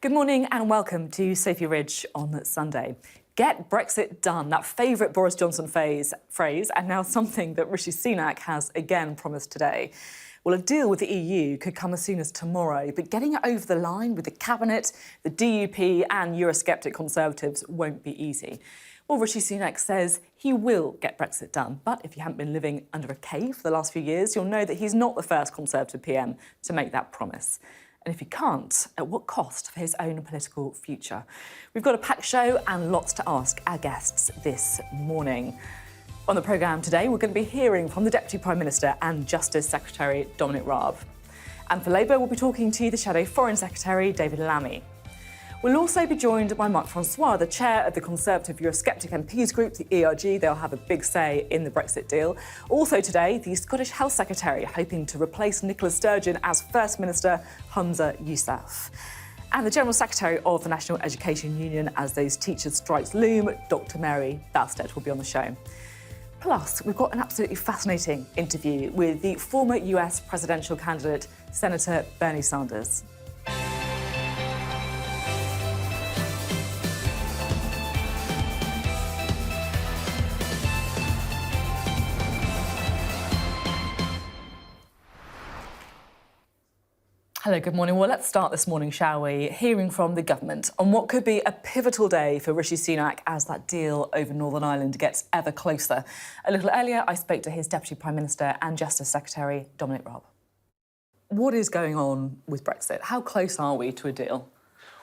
Good morning and welcome to Sophy Ridge on Sunday. Get Brexit done, that favourite Boris Johnson phrase, and now something that Rishi Sunak has again promised today. Well, a deal with the EU could come as soon as tomorrow, but getting it over the line with the Cabinet, the DUP and Eurosceptic Conservatives won't be easy. Well, Rishi Sunak says he will get Brexit done, but if you haven't been living under a cave for the last few years, you'll know that he's not the first Conservative PM to make that promise. And if he can't, at what cost for his own political future? We've got a packed show and lots to ask our guests this morning. On the programme today, we're going to be hearing from the Deputy Prime Minister and Justice Secretary Dominic Raab. And for Labour, we'll be talking to the Shadow Foreign Secretary David Lammy. We'll also be joined by Marc-Francois, the chair of the Conservative Eurosceptic MPs group, the ERG. They'll have a big say in the Brexit deal. Also today, the Scottish Health Secretary, hoping to replace Nicola Sturgeon as First Minister Humza Yousaf. And the General Secretary of the National Education Union, as those teachers' strikes loom, Dr Mary Bowstead will be on the show. Plus, we've got an absolutely fascinating interview with the former US presidential candidate, Senator Bernie Sanders. Hello, good morning. Well, let's start this morning, shall we, hearing from the government on what could be a pivotal day for Rishi Sunak as that deal over Northern Ireland gets ever closer. A little earlier, I spoke to his Deputy Prime Minister and Justice Secretary, Dominic Raab. What is going on with Brexit? How close are we to a deal?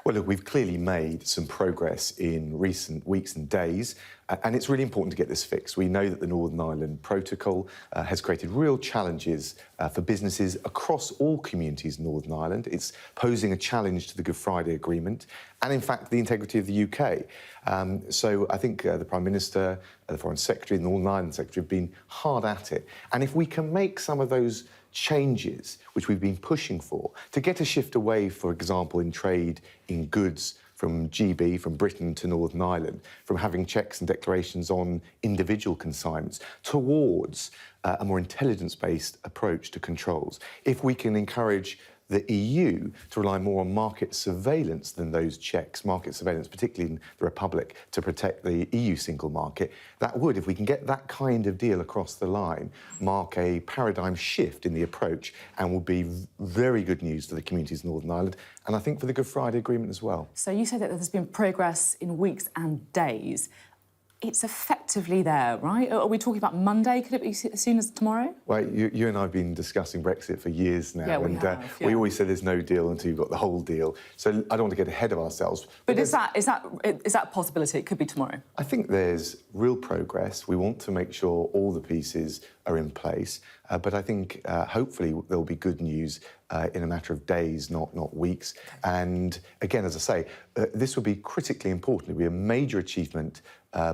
Well, look, we've clearly made some progress in recent weeks and days, and it's really important to get this fixed. We know that the Northern Ireland Protocol has created real challenges for businesses across all communities in Northern Ireland. It's posing a challenge to the Good Friday Agreement and, in fact, the integrity of the UK. So I think the Prime Minister, the Foreign Secretary, the Northern Ireland Secretary have been hard at it. And if we can make some of those changes, which we've been pushing for, to get a shift away, for example, in trade in goods from GB, from Britain to Northern Ireland, from having checks and declarations on individual consignments, towards a more intelligence-based approach to controls. If we can encourage the EU to rely more on market surveillance than those checks, market surveillance, particularly in the Republic, to protect the EU single market, that would, if we can get that kind of deal across the line, mark a paradigm shift in the approach and will be very good news for the communities of Northern Ireland, and I think for the Good Friday Agreement as well. So you said that there's been progress in weeks and days. It's effectively there, right? Are we talking about Monday? Could it be as soon as tomorrow? Well, you and I have been discussing Brexit for years now, we we always say there's no deal until you've got the whole deal. So I don't want to get ahead of ourselves. But is that a possibility? It could be tomorrow. I think there's real progress. We want to make sure all the pieces are in place, but I think hopefully there'll be good news in a matter of days, not weeks. And again, as I say, this would be critically important. It would be a major achievement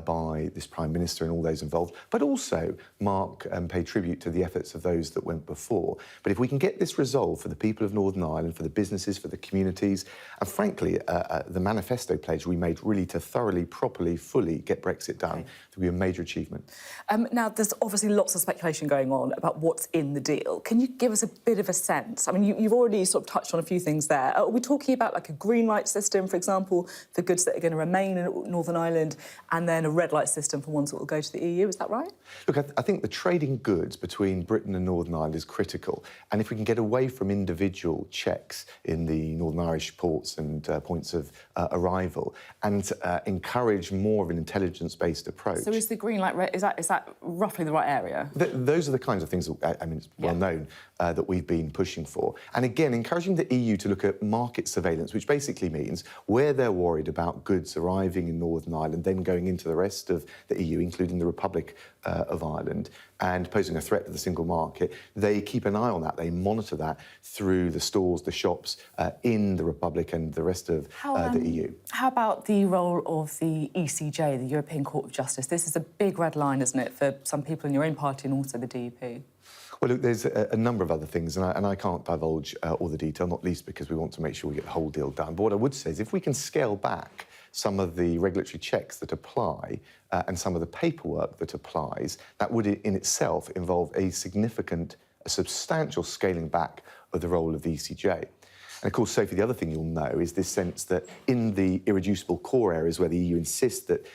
by this Prime Minister and all those involved, but also mark and pay tribute to the efforts of those that went before. But if we can get this resolved for the people of Northern Ireland, for the businesses, for the communities, and frankly, the manifesto pledge we made really to thoroughly, properly, fully get Brexit done, it will be a major achievement. Now, there's obviously lots of speculation going on about what's in the deal. Can you give us a bit of a sense? I mean, you've already sort of touched on a few things there. Are we talking about like a green light system, for example, for goods that are going to remain in Northern Ireland, and then a red light system for ones that will go to the EU? Is that right? Look, I think the trading goods between Britain and Northern Ireland is critical. And if we can get away from individual checks in the Northern Irish ports and points of arrival and encourage more of an intelligence-based approach. So is the green light, is that roughly the right area? Those are the kinds of things that, I mean, it's well known that we've been pushing for. And again, encouraging the EU to look at market surveillance, which basically means where they're worried about goods arriving in Northern Ireland, then going into the rest of the EU, including the Republic of Ireland, and posing a threat to the single market, they keep an eye on that. They monitor that through the stores, the shops in the Republic and the rest of the EU. How about the role of the ECJ, the European Court of Justice? This is a big red line, isn't it, for some people in your own party and also the DUP? Well, look, there's a number of other things, and I can't divulge all the detail, not least because we want to make sure we get the whole deal done. But what I would say is if we can scale back some of the regulatory checks that apply and some of the paperwork that applies, that would in itself involve a substantial scaling back of the role of the ECJ. And of course, Sophie, the other thing you'll know is this sense that in the irreducible core areas where the EU insists that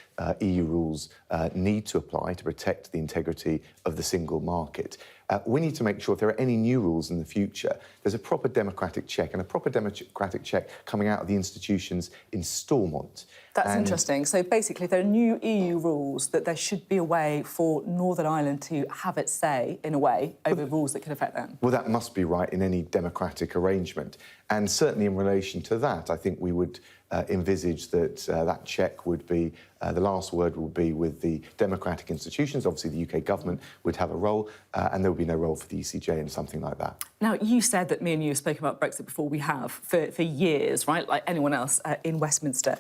EU rules need to apply to protect the integrity of the single market, we need to make sure if there are any new rules in the future, there's a proper democratic check, and a proper democratic check coming out of the institutions in Stormont. That's interesting. So basically, if there are new EU rules, that there should be a way for Northern Ireland to have its say, in a way, over rules that could affect them. Well, that must be right in any democratic arrangement. And certainly in relation to that, I think we would envisage that that check would be, the last word will be with the democratic institutions. Obviously, the UK government would have a role, and there would be no role for the ECJ in something like that. Now, you said that me and you have spoken about Brexit before. We have, for years, right, like anyone else in Westminster.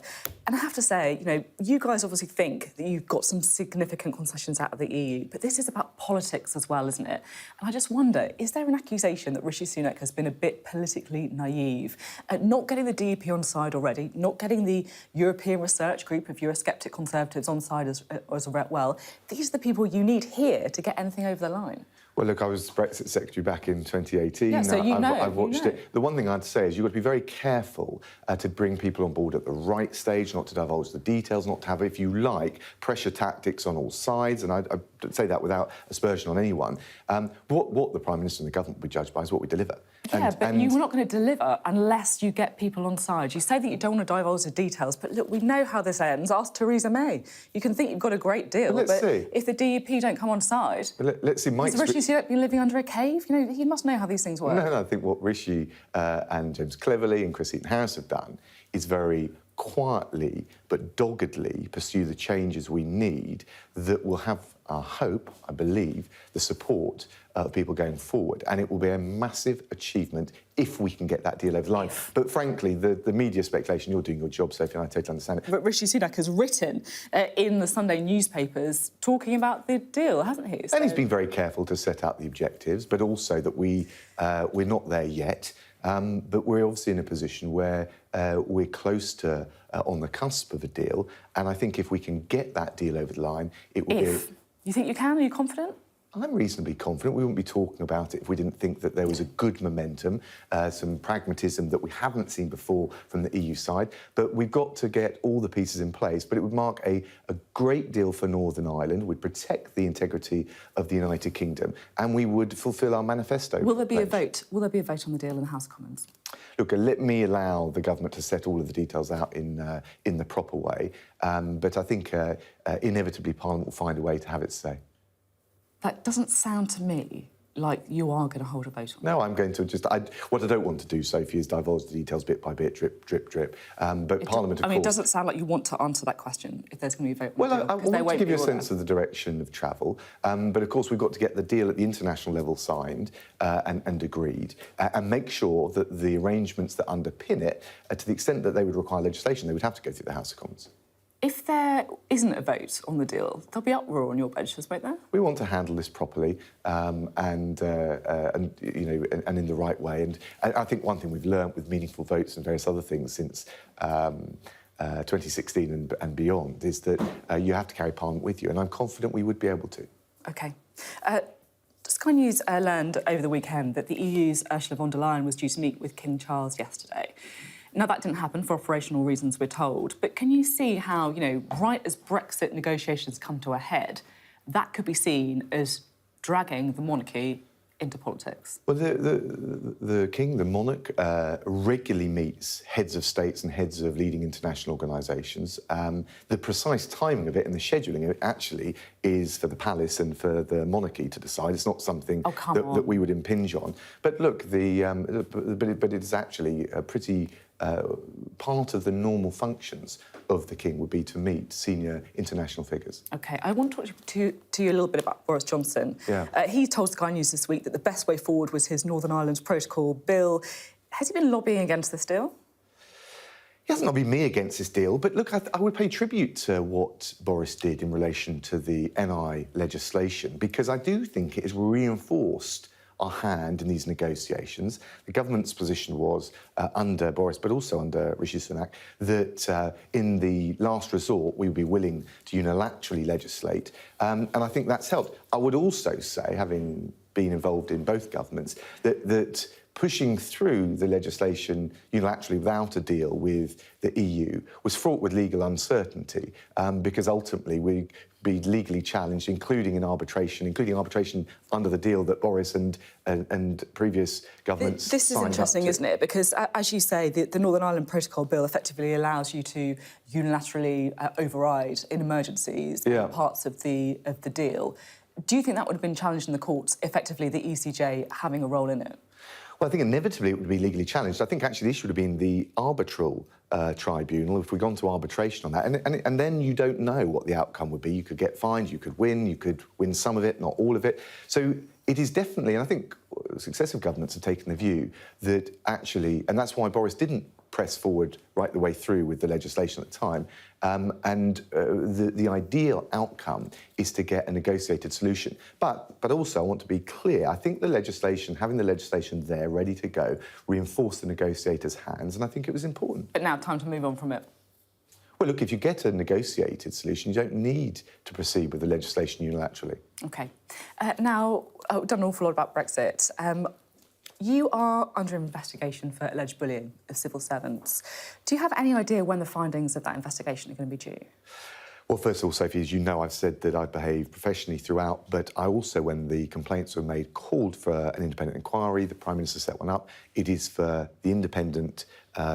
And I have to say, you know, you guys obviously think that you've got some significant concessions out of the EU, but this is about politics as well, isn't it? And I just wonder, is there an accusation that Rishi Sunak has been a bit politically naive at not getting the DUP on side already, not getting the European Research Group of Eurosceptic Conservatives on side as well? These are the people you need here to get anything over the line. Well, look, I was Brexit Secretary back in 2018. Yeah, so I've watched it. The one thing I'd say is you've got to be very careful to bring people on board at the right stage, not to divulge the details, not to have, if you like, pressure tactics on all sides, and I'd say that without aspersion on anyone. What the Prime Minister and the government will be judged by is what we deliver. Yeah, but you're not going to deliver unless you get people on side. You say that you don't want to divulge the details, but look, we know how this ends. Ask Theresa May. You can think you've got a great deal, but if the DUP don't come on side... Let's see, Has Rishi Sunak been living under a cave? You know, he must know how these things work. No, I think what Rishi and James Cleverly and Christine Harris have done is very quietly but doggedly pursue the changes we need that will have, I hope, I believe, the support of people going forward. And it will be a massive achievement if we can get that deal over the line. But frankly, the media speculation, you're doing your job, Sophie, and I totally understand it. But Rishi Sunak has written in the Sunday newspapers talking about the deal, hasn't he? And he's been very careful to set out the objectives, but also that we're not there yet. But we're obviously in a position where we're close to, on the cusp of a deal. And I think if we can get that deal over the line, it will be... You think you can? Are you confident? I'm reasonably confident. We wouldn't be talking about it if we didn't think that there was a good momentum, some pragmatism that we haven't seen before from the EU side. But we've got to get all the pieces in place. But it would mark a great deal for Northern Ireland, would protect the integrity of the United Kingdom, and we would fulfil our manifesto. Will there be a vote? Will there be a vote on the deal in the House of Commons? Look, let me allow the government to set all of the details out in the proper way. But I think inevitably Parliament will find a way to have its say. That doesn't sound to me like you are going to hold a vote on. No, I'm going to just... what I don't want to do, Sophie, is divulge the details bit by bit, drip, drip, drip. But Parliament, of course... I mean, it doesn't sound like you want to answer that question if there's going to be a vote. Well, I want to give you a sense of the direction of travel. But, of course, we've got to get the deal at the international level signed and agreed and make sure that the arrangements that underpin it, to the extent that they would require legislation, they would have to go through the House of Commons. If there isn't a vote on the deal, there'll be uproar on your benches, won't there? We want to handle this properly and in the right way. And I think one thing we've learnt with meaningful votes and various other things since 2016 and beyond is that you have to carry Parliament with you, and I'm confident we would be able to. OK. Sky News learned over the weekend that the EU's Ursula von der Leyen was due to meet with King Charles yesterday. Now, that didn't happen for operational reasons, we're told. But can you see how, you know, right as Brexit negotiations come to a head, that could be seen as dragging the monarchy into politics? Well, the king, the monarch, regularly meets heads of states and heads of leading international organisations. The precise timing of it and the scheduling of it actually is for the palace and for the monarchy to decide. It's not something that we would impinge on. But look, but it is actually a pretty part of the normal functions of the king would be to meet senior international figures. OK, I want to talk to you a little bit about Boris Johnson. Yeah. He told Sky News this week that the best way forward was his Northern Ireland Protocol bill. Has he been lobbying against this deal? He hasn't lobbied me against this deal, but look, I would pay tribute to what Boris did in relation to the NI legislation, because I do think it has reinforced our hand in these negotiations. The government's position was, under Boris, but also under Rishi Sunak, that in the last resort, we would be willing to unilaterally legislate. And I think that's helped. I would also say, having been involved in both governments, that pushing through the legislation unilaterally without a deal with the EU was fraught with legal uncertainty, because ultimately we'd be legally challenged, including arbitration under the deal that Boris and previous governments This is interesting, isn't it? Because, as you say, the Northern Ireland Protocol Bill effectively allows you to unilaterally override, in emergencies, parts of the deal. Do you think that would have been challenged in the courts, effectively the ECJ having a role in it? Well, I think inevitably it would be legally challenged. I think actually this should have been the arbitral tribunal if we'd gone to arbitration on that. And then you don't know what the outcome would be. You could get fined, you could win some of it, not all of it. So it is definitely, and I think successive governments have taken the view that actually, and that's why Boris didn't press forward right the way through with the legislation at the time. The ideal outcome is to get a negotiated solution. But also, I want to be clear, I think having the legislation there ready to go, reinforced the negotiators' hands, and I think it was important. But now, time to move on from it. Well, look, if you get a negotiated solution, you don't need to proceed with the legislation unilaterally. OK. Now, we've done an awful lot about Brexit. You are under investigation for alleged bullying of civil servants. Do you have any idea when the findings of that investigation are going to be due? Well, first of all, Sophie, as you know, I've said that I've behaved professionally throughout, but I also, when the complaints were made, called for an independent inquiry. The Prime Minister set one up. It is for the independent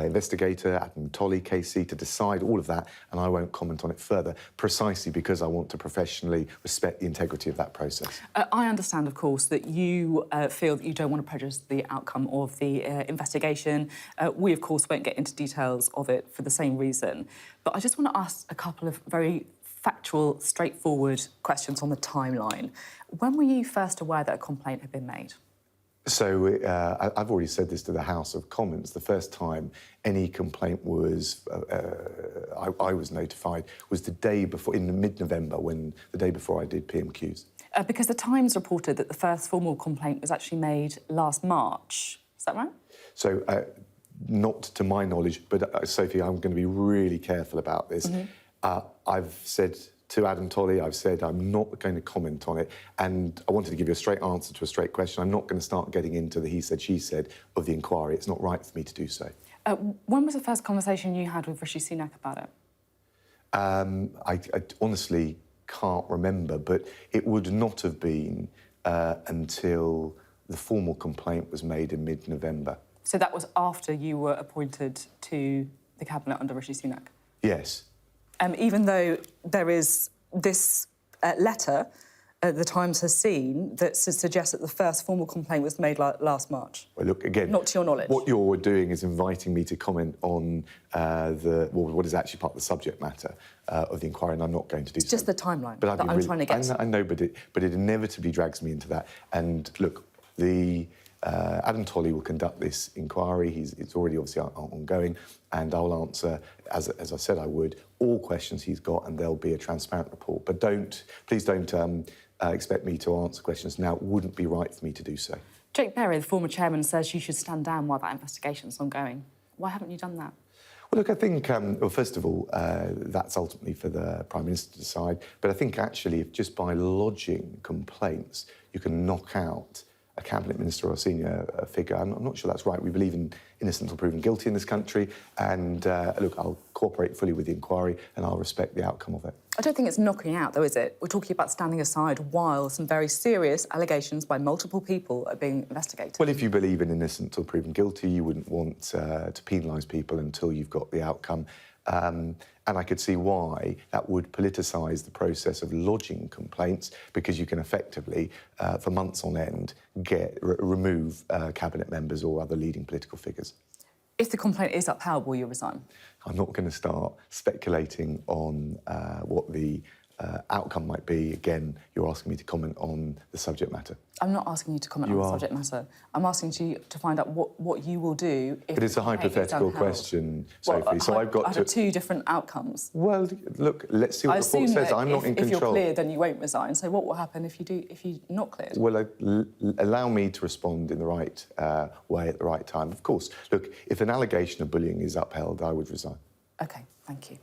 investigator, Adam Tolley, KC, to decide all of that, and I won't comment on it further, precisely because I want to professionally respect the integrity of that process. I understand, of course, that you feel that you don't want to prejudice the outcome of the investigation. We, of course, won't get into details of it for the same reason. But I just want to ask a couple of very factual, straightforward questions on the timeline. When were you first aware that a complaint had been made? So I've already said this to the House of Commons. The first time any complaint was, I was notified, was the day before, in mid-November, the day before I did PMQs. Because the Times reported that the first formal complaint was actually made last March. Is that right? So, not to my knowledge, but Sophie, I'm going to be really careful about this. I've said to Adam Tolley, I've said I'm not going to comment on it, and I wanted to give you a straight answer to a straight question. I'm not going to start getting into the he said, she said of the inquiry. It's not right for me to do so. When was the first conversation you had with Rishi Sunak about it? I honestly can't remember, but it would not have been until the formal complaint was made in mid-November. So that was after you were appointed to the Cabinet under Rishi Sunak? Yes. Even though there is this letter the Times has seen that suggests that the first formal complaint was made last March. Well, look, again... Not to your knowledge. What you're doing is inviting me to comment on what is actually part of the subject matter of the inquiry, and I'm not going to do so. It's just the timeline that I'm really, trying to get to. I know, but it inevitably drags me into that. And, look, Adam Tolley will conduct this inquiry. It's already obviously ongoing, and I'll answer, as I said I would, all questions he's got, and there'll be a transparent report. But please don't expect me to answer questions now. It wouldn't be right for me to do so. Jake Berry, the former chairman, says you should stand down while that investigation's ongoing. Why haven't you done that? Well, look, I think, well, first of all, that's ultimately for the Prime Minister to decide. But I think, actually, if just by lodging complaints you can knock out a cabinet minister or a senior figure, I'm not sure that's right. We believe in innocent until proven guilty in this country. And, look, I'll cooperate fully with the inquiry and I'll respect the outcome of it. I don't think it's knocking out, though, is it? We're talking about standing aside while some very serious allegations by multiple people are being investigated. Well, if you believe in innocent until proven guilty, you wouldn't want to penalise people until you've got the outcome. And I could see why that would politicise the process of lodging complaints, because you can effectively, for months on end, remove cabinet members or other leading political figures. If the complaint is upheld, will you resign? I'm not going to start speculating on what the outcome might be. Again, you're asking me to comment on the subject matter. I'm not asking you to comment on the subject matter. I'm asking you to find out what you will do if... But it's a hypothetical question, Sophie, well, so I've got to... two different outcomes. Well, look, let's see what the report says. I'm not in control. If you're cleared, then you won't resign. So what will happen if you're not cleared? Well, allow me to respond in the right way at the right time. Of course, look, if an allegation of bullying is upheld, I would resign. OK, thank you.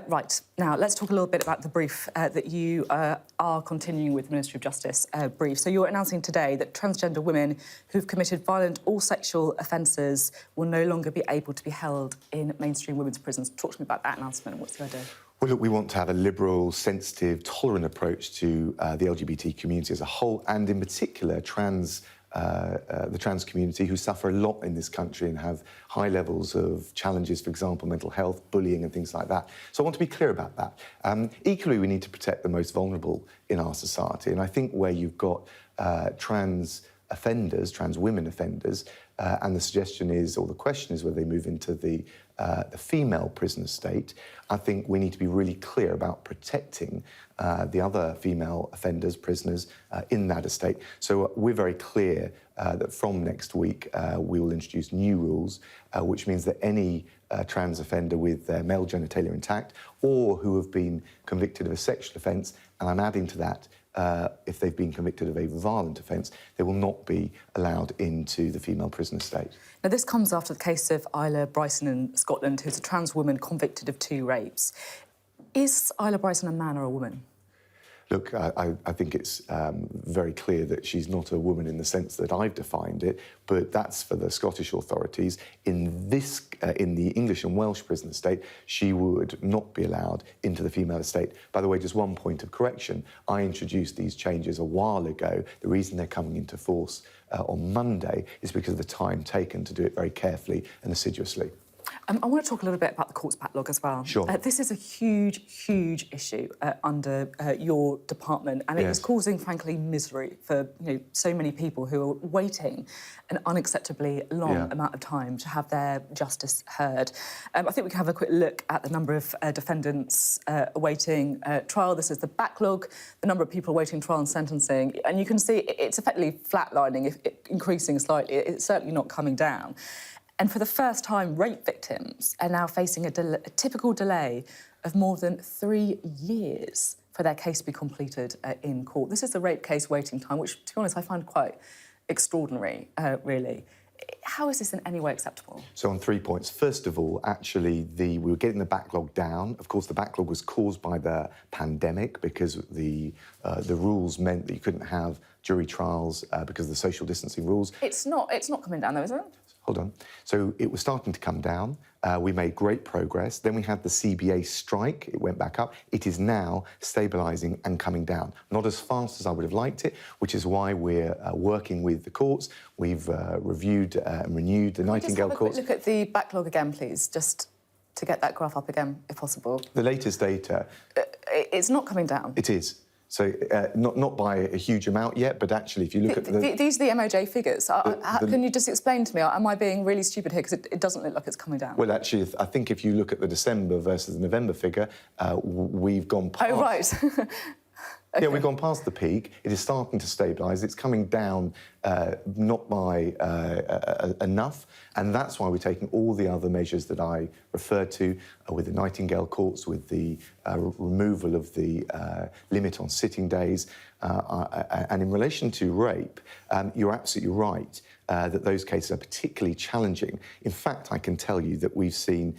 Right, now let's talk a little bit about the brief that you are continuing with the Ministry of Justice brief. So you're announcing today that transgender women who've committed violent or sexual offences will no longer be able to be held in mainstream women's prisons. Talk to me about that announcement and what's the idea? Well, look, we want to have a liberal, sensitive, tolerant approach to the LGBT community as a whole, and in particular the trans community, who suffer a lot in this country and have high levels of challenges, for example, mental health, bullying and things like that. So I want to be clear about that. Equally, we need to protect the most vulnerable in our society, and I think where you've got trans offenders, trans women offenders, and the suggestion is, or the question is, whether they move into the female prison estate. I think we need to be really clear about protecting the other female offenders, prisoners in that estate. So we're very clear that from next week we will introduce new rules, which means that any trans offender with their male genitalia intact or who have been convicted of a sexual offence, and I'm adding to that, if they've been convicted of a violent offence, they will not be allowed into the female prison estate. Now, this comes after the case of Isla Bryson in Scotland, who's a trans woman convicted of 2 rapes. Is Isla Bryson a man or a woman? Look, I think it's very clear that she's not a woman in the sense that I've defined it, but that's for the Scottish authorities. In the English and Welsh prison estate, she would not be allowed into the female estate. By the way, just one point of correction, I introduced these changes a while ago. The reason they're coming into force on Monday is because of the time taken to do it very carefully and assiduously. I want to talk a little bit about the courts backlog as well. Sure. This is a huge, huge issue under your department, and it is causing, frankly, misery for so many people who are waiting an unacceptably long amount of time to have their justice heard. I think we can have a quick look at the number of defendants awaiting trial. This is the backlog, the number of people awaiting trial and sentencing, and you can see it's effectively flatlining, if increasing slightly. It's certainly not coming down. And for the first time, rape victims are now facing a typical delay of more than 3 years for their case to be completed in court. This is the rape case waiting time, which, to be honest, I find quite extraordinary, really. How is this in any way acceptable? So on 3 points. First of all, actually, we were getting the backlog down. Of course, the backlog was caused by the pandemic because the rules meant that you couldn't have jury trials because of the social distancing rules. It's not coming down, though, is it? Hold on. So it was starting to come down. We made great progress. Then we had the CBA strike. It went back up. It is now stabilising and coming down. Not as fast as I would have liked it, which is why we're working with the courts. We've reviewed and renewed the Nightingale courts. Look at the backlog again, please, just to get that graph up again, if possible. The latest data... It's not coming down. It is. So not by a huge amount yet, but actually, if you look at These are the MOJ figures. Can you just explain to me, am I being really stupid here? Because it doesn't look like it's coming down. Well, actually, I think if you look at the December versus the November figure, we've gone past... Oh, right. Okay. Yeah, we've gone past the peak. It is starting to stabilise. It's coming down not by enough, and that's why we're taking all the other measures that I referred to with the Nightingale courts, with the removal of the limit on sitting days. And in relation to rape, you're absolutely right that those cases are particularly challenging. In fact, I can tell you that we've seen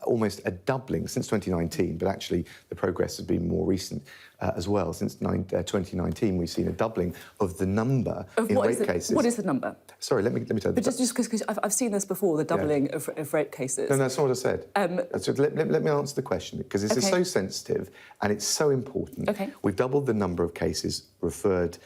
almost a doubling since 2019, but actually the progress has been more recent as well. Since 2019, we've seen a doubling of the number in rape cases. What is the number? Sorry, let me tell you. But just because I've seen this before, the doubling of rape cases. No, that's not what I said. So let me answer the question, because this is so sensitive and it's so important. Okay. We've doubled the number of cases referred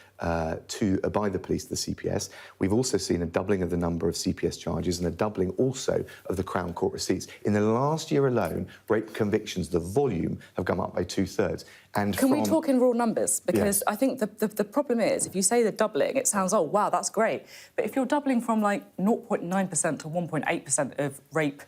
to by the police to the CPS. We've also seen a doubling of the number of CPS charges and a doubling also of the Crown Court receipts. In the last year alone, rape convictions, the volume, have gone up by 2/3. And Can we talk in raw numbers? Because I think the problem is, if you say the doubling, it sounds, oh, wow, that's great. But if you're doubling from, like, 0.9% to 1.8% of rape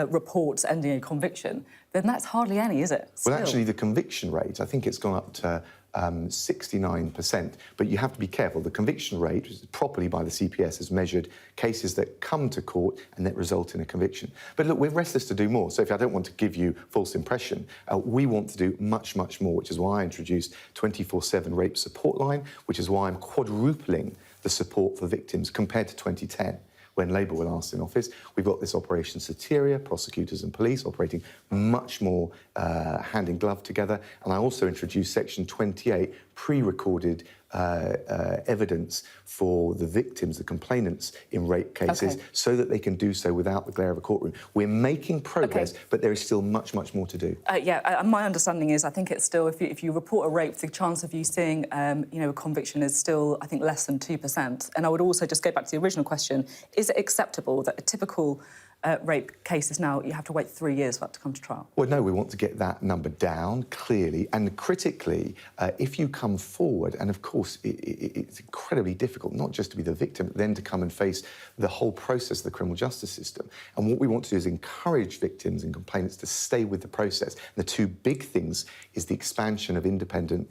reports ending in conviction, then that's hardly any, is it? Well, actually, the conviction rate, I think it's gone up to 69%. But you have to be careful. The conviction rate, properly by the CPS, has measured cases that come to court and that result in a conviction. But look, we're restless to do more. So if I don't want to give you false impression, we want to do much, much more, which is why I introduced 24/7 rape support line, which is why I'm quadrupling the support for victims compared to 2010. when Labour were last in office. We've got this Operation Soteria, prosecutors and police operating much more hand in glove together. And I also introduced Section 28, pre-recorded evidence for the victims, the complainants in rape cases, so that they can do so without the glare of a courtroom. We're making progress, but there is still much, much more to do. My understanding is, I think it's still, if you report a rape, the chance of you seeing, a conviction is still, I think, less than 2%. And I would also just go back to the original question: is it acceptable that a typical rape cases now, you have to wait 3 years for that to come to trial? Well, no, we want to get that number down, clearly. And critically, if you come forward, and of course it's incredibly difficult not just to be the victim, but then to come and face the whole process of the criminal justice system. And what we want to do is encourage victims and complainants to stay with the process. And the two big things is the expansion of independent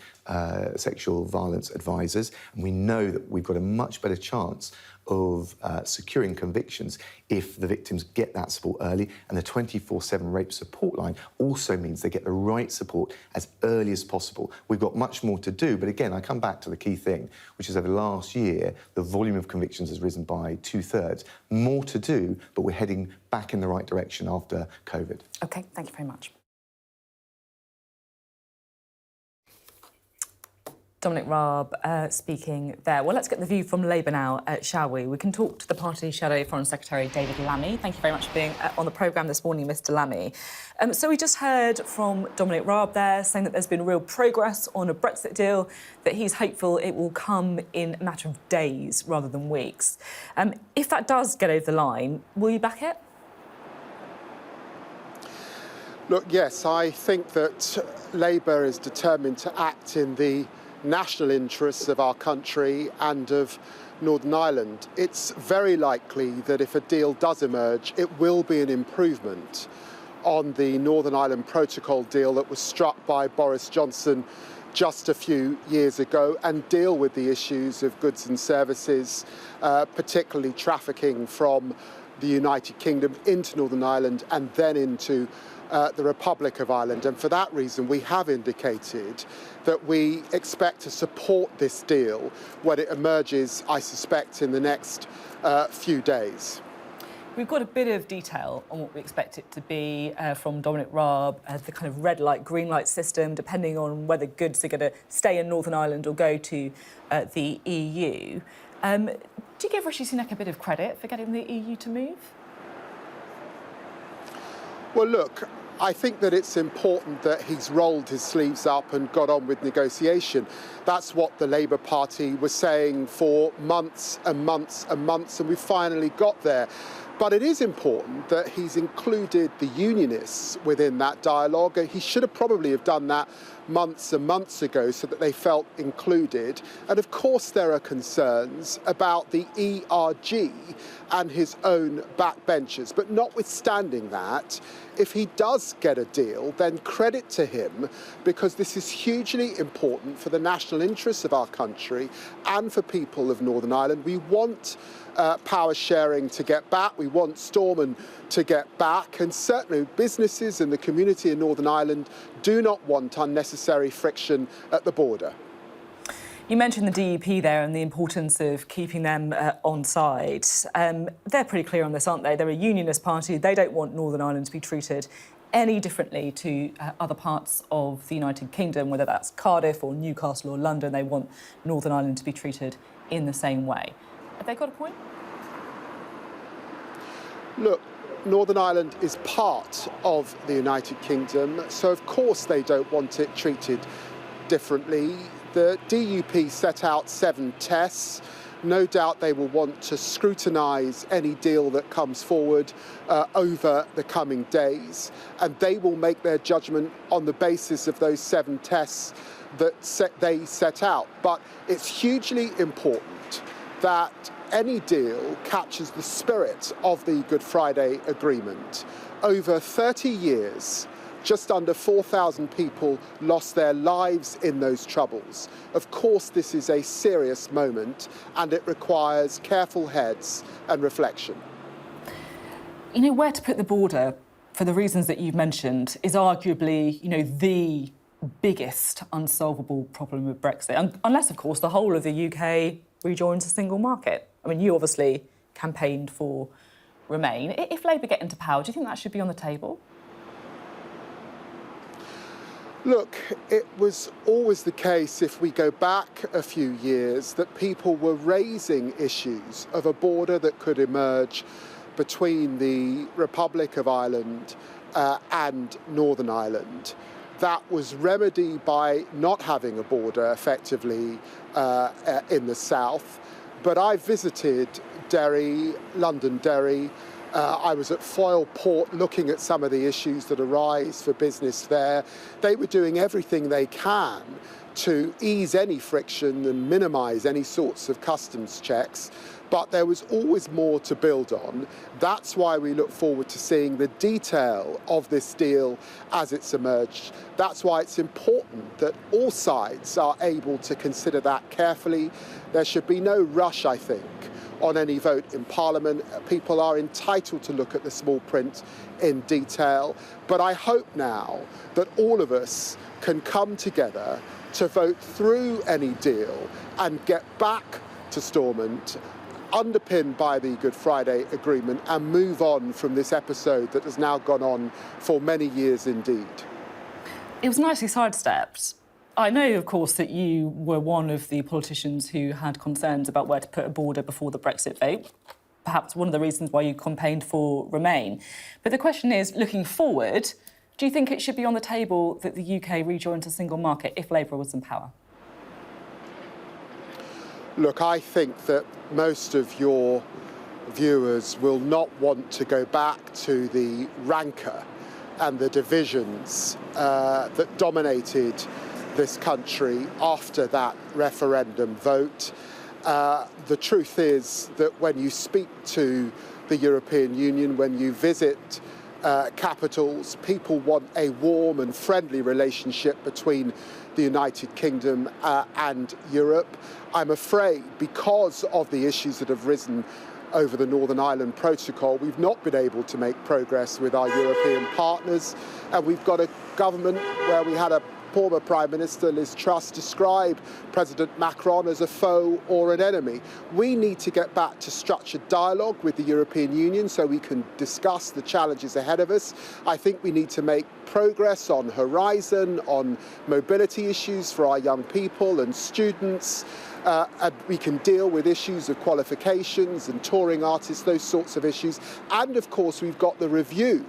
sexual violence advisors. And we know that we've got a much better chance of securing convictions if the victims get that support early. And the 24/7 rape support line also means they get the right support as early as possible. We've got much more to do, but again, I come back to the key thing, which is over the last year, the volume of convictions has risen by 2/3. More to do, but we're heading back in the right direction after COVID. OK, thank you very much. Dominic Raab speaking there. Well, let's get the view from Labour now, shall we? We can talk to the party Shadow Foreign Secretary David Lammy. Thank you very much for being on the programme this morning, Mr Lammy. So we just heard from Dominic Raab there saying that there's been real progress on a Brexit deal, that he's hopeful it will come in a matter of days rather than weeks. If that does get over the line, will you back it? Look, yes, I think that Labour is determined to act in the national interests of our country and of Northern Ireland. It's very likely that if a deal does emerge, it will be an improvement on the Northern Ireland Protocol deal that was struck by Boris Johnson just a few years ago, and deal with the issues of goods and services, particularly trafficking from the United Kingdom into Northern Ireland and then into the Republic of Ireland. And for that reason, we have indicated that we expect to support this deal when it emerges, I suspect, in the next few days. We've got a bit of detail on what we expect it to be from Dominic Raab, the kind of red light, green light system, depending on whether goods are going to stay in Northern Ireland or go to the EU. Do you give Rishi Sunak a bit of credit for getting the EU to move? Well, look, I think that it's important that he's rolled his sleeves up and got on with negotiation. That's what the Labour Party was saying for months and months and months, and we finally got there. But it is important that he's included the unionists within that dialogue. He should have probably have done that months and months ago so that they felt included. And of course there are concerns about the ERG and his own backbenchers. But notwithstanding that, if he does get a deal, then credit to him, because this is hugely important for the national interests of our country and for people of Northern Ireland. We want power sharing to get back. We want Stormont to get back, and certainly businesses and the community in Northern Ireland do not want unnecessary friction at the border. You mentioned the DUP there and the importance of keeping them on side. They're pretty clear on this, aren't they? They're a unionist party. They don't want Northern Ireland to be treated any differently to other parts of the United Kingdom, whether that's Cardiff or Newcastle or London. They want Northern Ireland to be treated in the same way. Have they got a point? Look, Northern Ireland is part of the United Kingdom, so of course they don't want it treated differently. The DUP set out 7 tests. No doubt they will want to scrutinise any deal that comes forward over the coming days, and they will make their judgment on the basis of those 7 tests that they set out. But it's hugely important that any deal captures the spirit of the Good Friday Agreement. Over 30 years, just under 4,000 people lost their lives in those troubles. Of course, this is a serious moment, and it requires careful heads and reflection. You know, where to put the border, for the reasons that you've mentioned, is arguably, the biggest unsolvable problem with Brexit. Unless, of course, the whole of the UK rejoins a single market. I mean, you obviously campaigned for Remain. If Labour get into power, do you think that should be on the table? Look, it was always the case, if we go back a few years, that people were raising issues of a border that could emerge between the Republic of Ireland and Northern Ireland. That was remedied by not having a border effectively in the south. But I visited Derry, London Derry. I was at Foyle Port looking at some of the issues that arise for business there. They were doing everything they can to ease any friction and minimise any sorts of customs checks. But there was always more to build on. That's why we look forward to seeing the detail of this deal as it's emerged. That's why it's important that all sides are able to consider that carefully. There should be no rush, I think, on any vote in Parliament. People are entitled to look at the small print in detail. But I hope now that all of us can come together to vote through any deal and get back to Stormont, underpinned by the Good Friday Agreement, and move on from this episode that has now gone on for many years indeed. It was nicely sidestepped. I know, of course, that you were one of the politicians who had concerns about where to put a border before the Brexit vote, perhaps one of the reasons why you campaigned for Remain. But the question is, looking forward, do you think it should be on the table that the UK rejoins a single market if Labour was in power? Look, I think that most of your viewers will not want to go back to the rancour and the divisions that dominated this country after that referendum vote. The truth is that when you speak to the European Union, when you visit capitals, people want a warm and friendly relationship between the United Kingdom and Europe. I'm afraid, because of the issues that have risen over the Northern Ireland Protocol, we've not been able to make progress with our European partners, and we've got a government where we had a former Prime Minister, Liz Truss, describe President Macron as a foe or an enemy. We need to get back to structured dialogue with the European Union so we can discuss the challenges ahead of us. I think we need to make progress on Horizon, on mobility issues for our young people and students. And we can deal with issues of qualifications and touring artists, those sorts of issues. And of course, we've got the review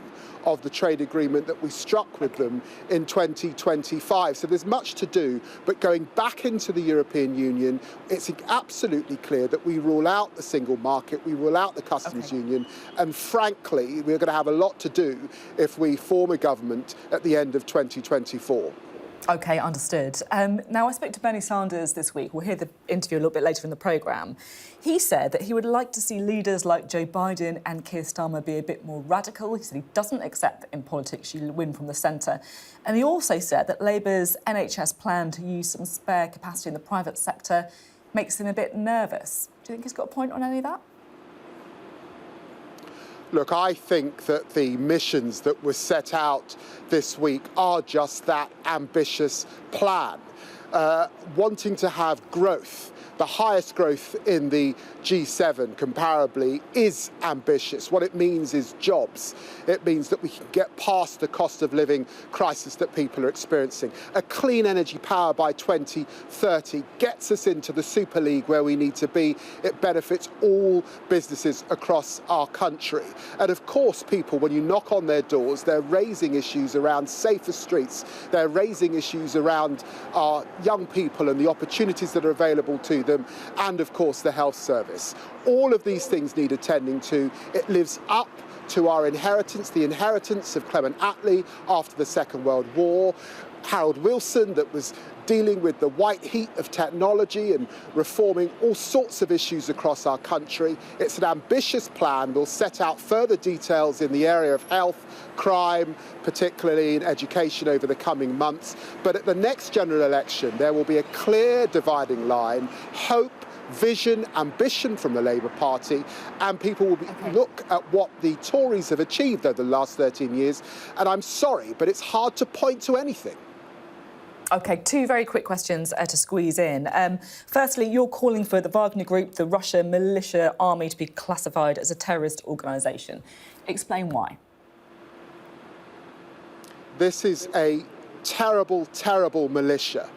of the trade agreement that we struck with them in 2025. So there's much to do, but going back into the European Union, it's absolutely clear that we rule out the single market, we rule out the customs union, and frankly, we're going to have a lot to do if we form a government at the end of 2024. OK, understood. Now, I spoke to Bernie Sanders this week. We'll hear the interview a little bit later in the programme. He said that he would like to see leaders like Joe Biden and Keir Starmer be a bit more radical. He said he doesn't accept that in politics you win from the centre. And he also said that Labour's NHS plan to use some spare capacity in the private sector makes him a bit nervous. Do you think he's got a point on any of that? Look, I think that the missions that were set out this week are just that ambitious plan, wanting to have growth. The highest growth in the G7 comparably is ambitious. What it means is jobs. It means that we can get past the cost of living crisis that people are experiencing. A clean energy power by 2030 gets us into the super league where we need to be. It benefits all businesses across our country. And of course, people, when you knock on their doors, they're raising issues around safer streets. They're raising issues around our young people and the opportunities that are available to them, and of course the health service. All of these things need attending to. It lives up to our inheritance, the inheritance of Clement Attlee after the Second World War, Harold Wilson that was dealing with the white heat of technology and reforming all sorts of issues across our country. It's an ambitious plan. We'll set out further details in the area of health, crime, particularly in education over the coming months. But at the next general election, there will be a clear dividing line, hope, vision, ambition from the Labour Party, and people will look at what the Tories have achieved over the last 13 years. And I'm sorry, but it's hard to point to anything. OK, two very quick questions to squeeze in. Firstly, you're calling for the Wagner Group, the Russia militia army, to be classified as a terrorist organisation. Explain why. This is a terrible, terrible militia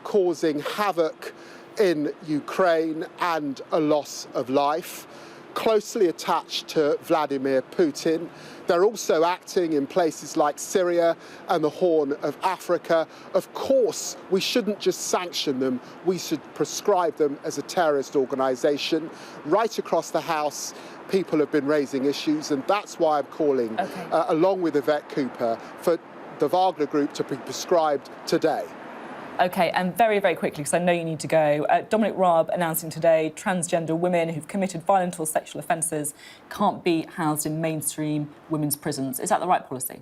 causing havoc in Ukraine and a loss of life, closely attached to Vladimir Putin. They're also acting in places like Syria and the Horn of Africa. Of course, we shouldn't just sanction them, we should prescribe them as a terrorist organisation. Right across the House, people have been raising issues, and that's why I'm calling, along with Yvette Cooper, for the Wagner Group to be prescribed today. OK, and very, very quickly, because I know you need to go, Dominic Raab announcing today transgender women who've committed violent or sexual offences can't be housed in mainstream women's prisons. Is that the right policy?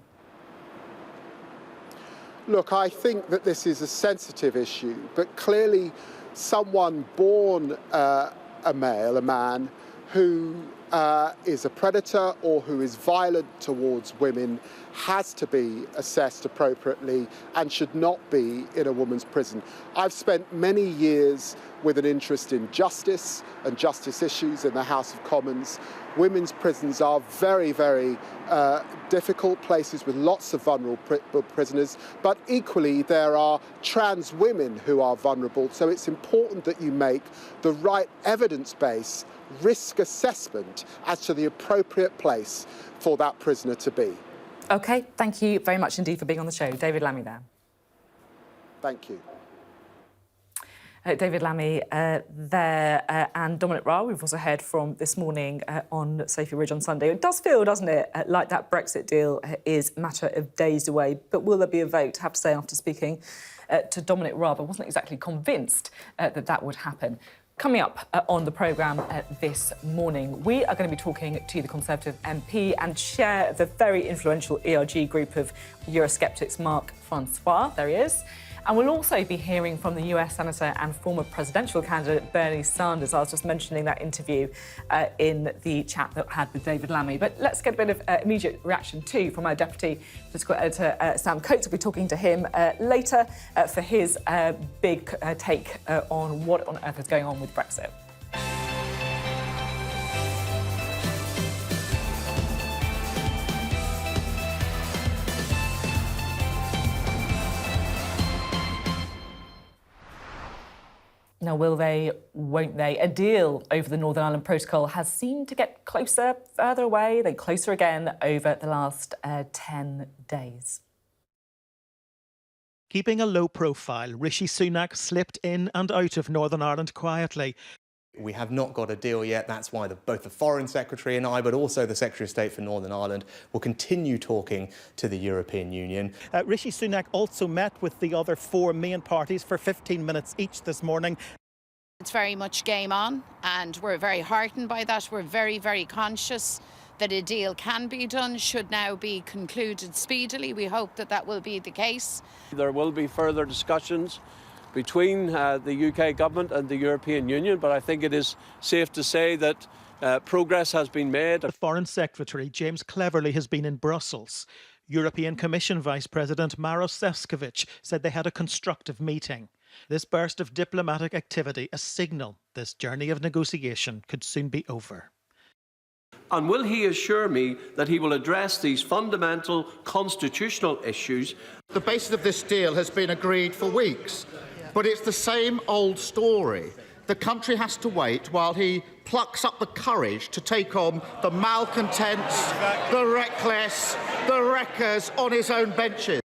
Look, I think that this is a sensitive issue, but clearly someone born a man, who is a predator or who is violent towards women has to be assessed appropriately and should not be in a woman's prison. I've spent many years with an interest in justice and justice issues in the House of Commons. Women's prisons are very, very difficult places with lots of vulnerable prisoners, but equally there are trans women who are vulnerable. So it's important that you make the right evidence-based risk assessment as to the appropriate place for that prisoner to be. OK, thank you very much indeed for being on the show. David Lammy there. Thank you. David Lammy there, and Dominic Raab, we've also heard from this morning on Sophy Ridge on Sunday. It does feel, doesn't it, like that Brexit deal is a matter of days away. But will there be a vote? I have to say, after speaking to Dominic Raab, I wasn't exactly convinced that that would happen. Coming up on the programme this morning, we are going to be talking to the Conservative MP and chair of the very influential ERG group of Eurosceptics, Mark Francois. There he is. And we'll also be hearing from the US Senator and former presidential candidate Bernie Sanders. I was just mentioning that interview in the chat that I had with David Lammy. But let's get a bit of immediate reaction too from our Deputy Political Editor Sam Coates. We'll be talking to him later for his big take on what on earth is going on with Brexit. Now, will they, won't they? A deal over the Northern Ireland Protocol has seemed to get closer, further away, then closer again over the last 10 days. Keeping a low profile, Rishi Sunak slipped in and out of Northern Ireland quietly. We have not got a deal yet. That's why both the Foreign Secretary and I, but also the Secretary of State for Northern Ireland, will continue talking to the European Union. Rishi Sunak also met with the other four main parties for 15 minutes each this morning. It's very much game on, and we're very heartened by that. We're very, very conscious that a deal can be done, should now be concluded speedily. We hope that that will be the case. There will be further discussions between the UK government and the European Union, but I think it is safe to say that progress has been made. The Foreign Secretary, James Cleverly, has been in Brussels. European Commission Vice President Maros Šefčovič said they had a constructive meeting. This burst of diplomatic activity, a signal this journey of negotiation could soon be over. And will he assure me that he will address these fundamental constitutional issues? The basis of this deal has been agreed for weeks, but it's the same old story. The country has to wait while he plucks up the courage to take on the malcontents, the reckless, the wreckers on his own benches.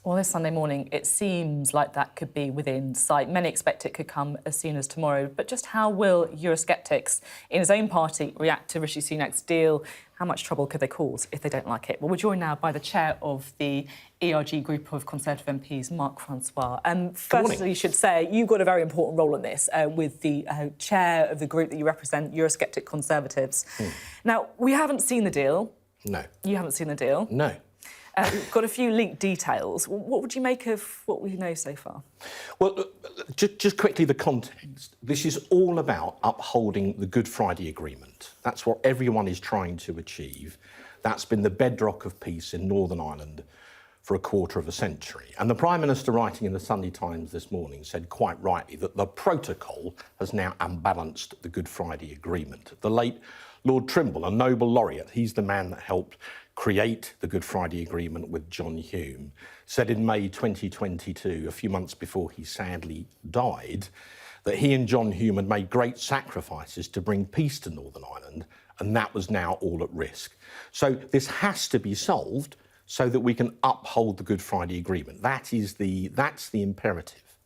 Well, this Sunday morning, it seems like that could be within sight. Many expect it could come as soon as tomorrow. But just how will Eurosceptics in his own party react to Rishi Sunak's deal? How much trouble could they cause if they don't like it? Well, we're joined now by the chair of the ERG group of Conservative MPs, Mark Francois. Firstly, you should say you've got a very important role in this with the chair of the group that you represent, Eurosceptic Conservatives. Now, we haven't seen the deal. No. You haven't seen the deal? No. We've got a few leaked details. What would you make of what we know so far? Well, just quickly, the context. This is all about upholding the Good Friday Agreement. That's what everyone is trying to achieve. That's been the bedrock of peace in Northern Ireland for a quarter of a century. And the Prime Minister, writing in the Sunday Times this morning, said quite rightly that the protocol has now unbalanced the Good Friday Agreement. The late Lord Trimble, a Nobel laureate, he's the man that helped create the Good Friday Agreement with John Hume, said in May 2022, a few months before he sadly died, that he and John Hume had made great sacrifices to bring peace to Northern Ireland, and that was now all at risk. So this has to be solved so that we can uphold the Good Friday Agreement. That's the imperative.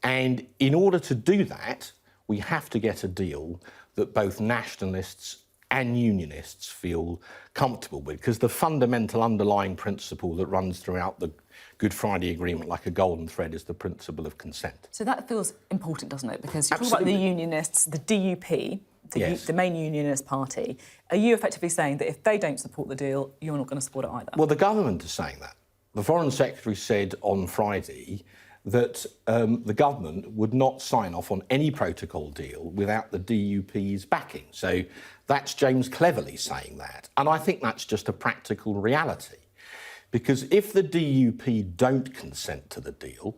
And in order to do that, we have to get a deal that both nationalists and unionists feel comfortable with, because the fundamental underlying principle that runs throughout the Good Friday Agreement like a golden thread is the principle of consent. So that feels important, doesn't it? Because you're talking about the unionists, the DUP, Yes. the main unionist party. Are you effectively saying that if they don't support the deal, you're not going to support it either? Well, the government is saying that. The Foreign Secretary said on Friday that the government would not sign off on any protocol deal without the DUP's backing. So that's James Cleverly saying that. And I think that's just a practical reality. Because if the DUP don't consent to the deal,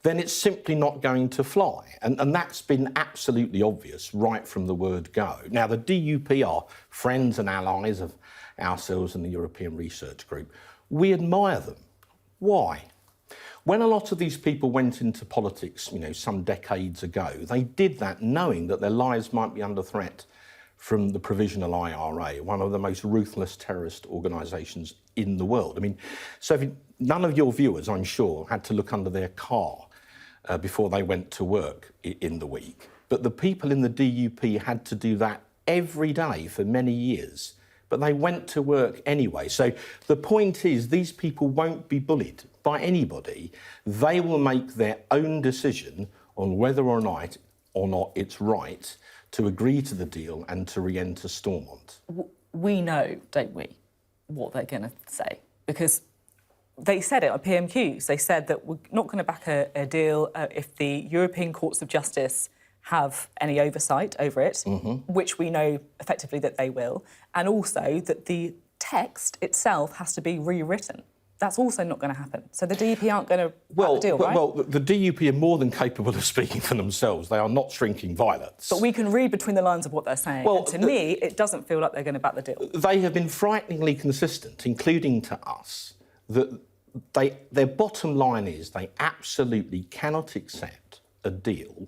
then it's simply not going to fly. And that's been absolutely obvious right from the word go. Now, the DUP are friends and allies of ourselves and the European Research Group. We admire them. Why? When a lot of these people went into politics, some decades ago, they did that knowing that their lives might be under threat from the Provisional IRA, one of the most ruthless terrorist organisations in the world. I mean, Sophie, none of your viewers, I'm sure, had to look under their car before they went to work in the week. But the people in the DUP had to do that every day for many years. But they went to work anyway. So the point is, these people won't be bullied by anybody. They will make their own decision on whether or not it's right to agree to the deal and to re-enter Stormont. We know, don't we, what they're going to say? Because they said it at PMQs. They said that we're not going to back a deal if the European Courts of Justice have any oversight over it, which we know effectively that they will, and also that the text itself has to be rewritten. That's also not going to happen. So the DUP aren't going to back the deal, right? Well, the DUP are more than capable of speaking for themselves. They are not shrinking violets. But we can read between the lines of what they're saying. Well, and to me, it doesn't feel like they're going to back the deal. They have been frighteningly consistent, including to us, that their bottom line is they absolutely cannot accept a deal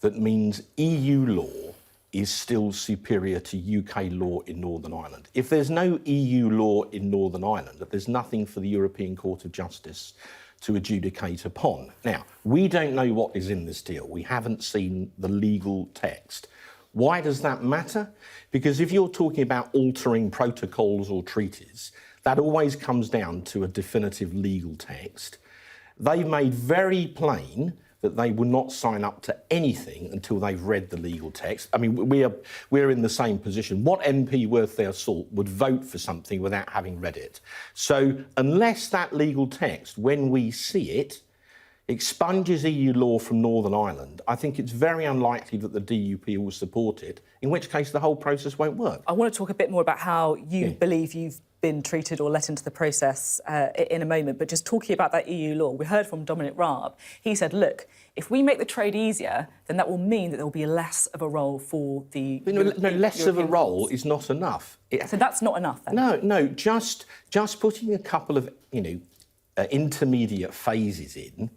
that means EU law is still superior to UK law in Northern Ireland. If there's no EU law in Northern Ireland, there's nothing for the European Court of Justice to adjudicate upon. Now, we don't know what is in this deal. We haven't seen the legal text. Why does that matter? Because if you're talking about altering protocols or treaties, that always comes down to a definitive legal text. They've made very plain that they will not sign up to anything until they've read the legal text. I mean, we're in the same position. What MP worth their salt would vote for something without having read it? So unless that legal text, when we see it, expunges EU law from Northern Ireland, I think it's very unlikely that the DUP will support it, in which case the whole process won't work. I want to talk a bit more about how you believe you've been treated or let into the process in a moment, but just talking about that EU law, we heard from Dominic Raab. He said, look, if we make the trade easier, then that will mean that there will be less of a role for the less of a role is not enough. So that's not enough, then? No, just putting a couple of, intermediate phases in,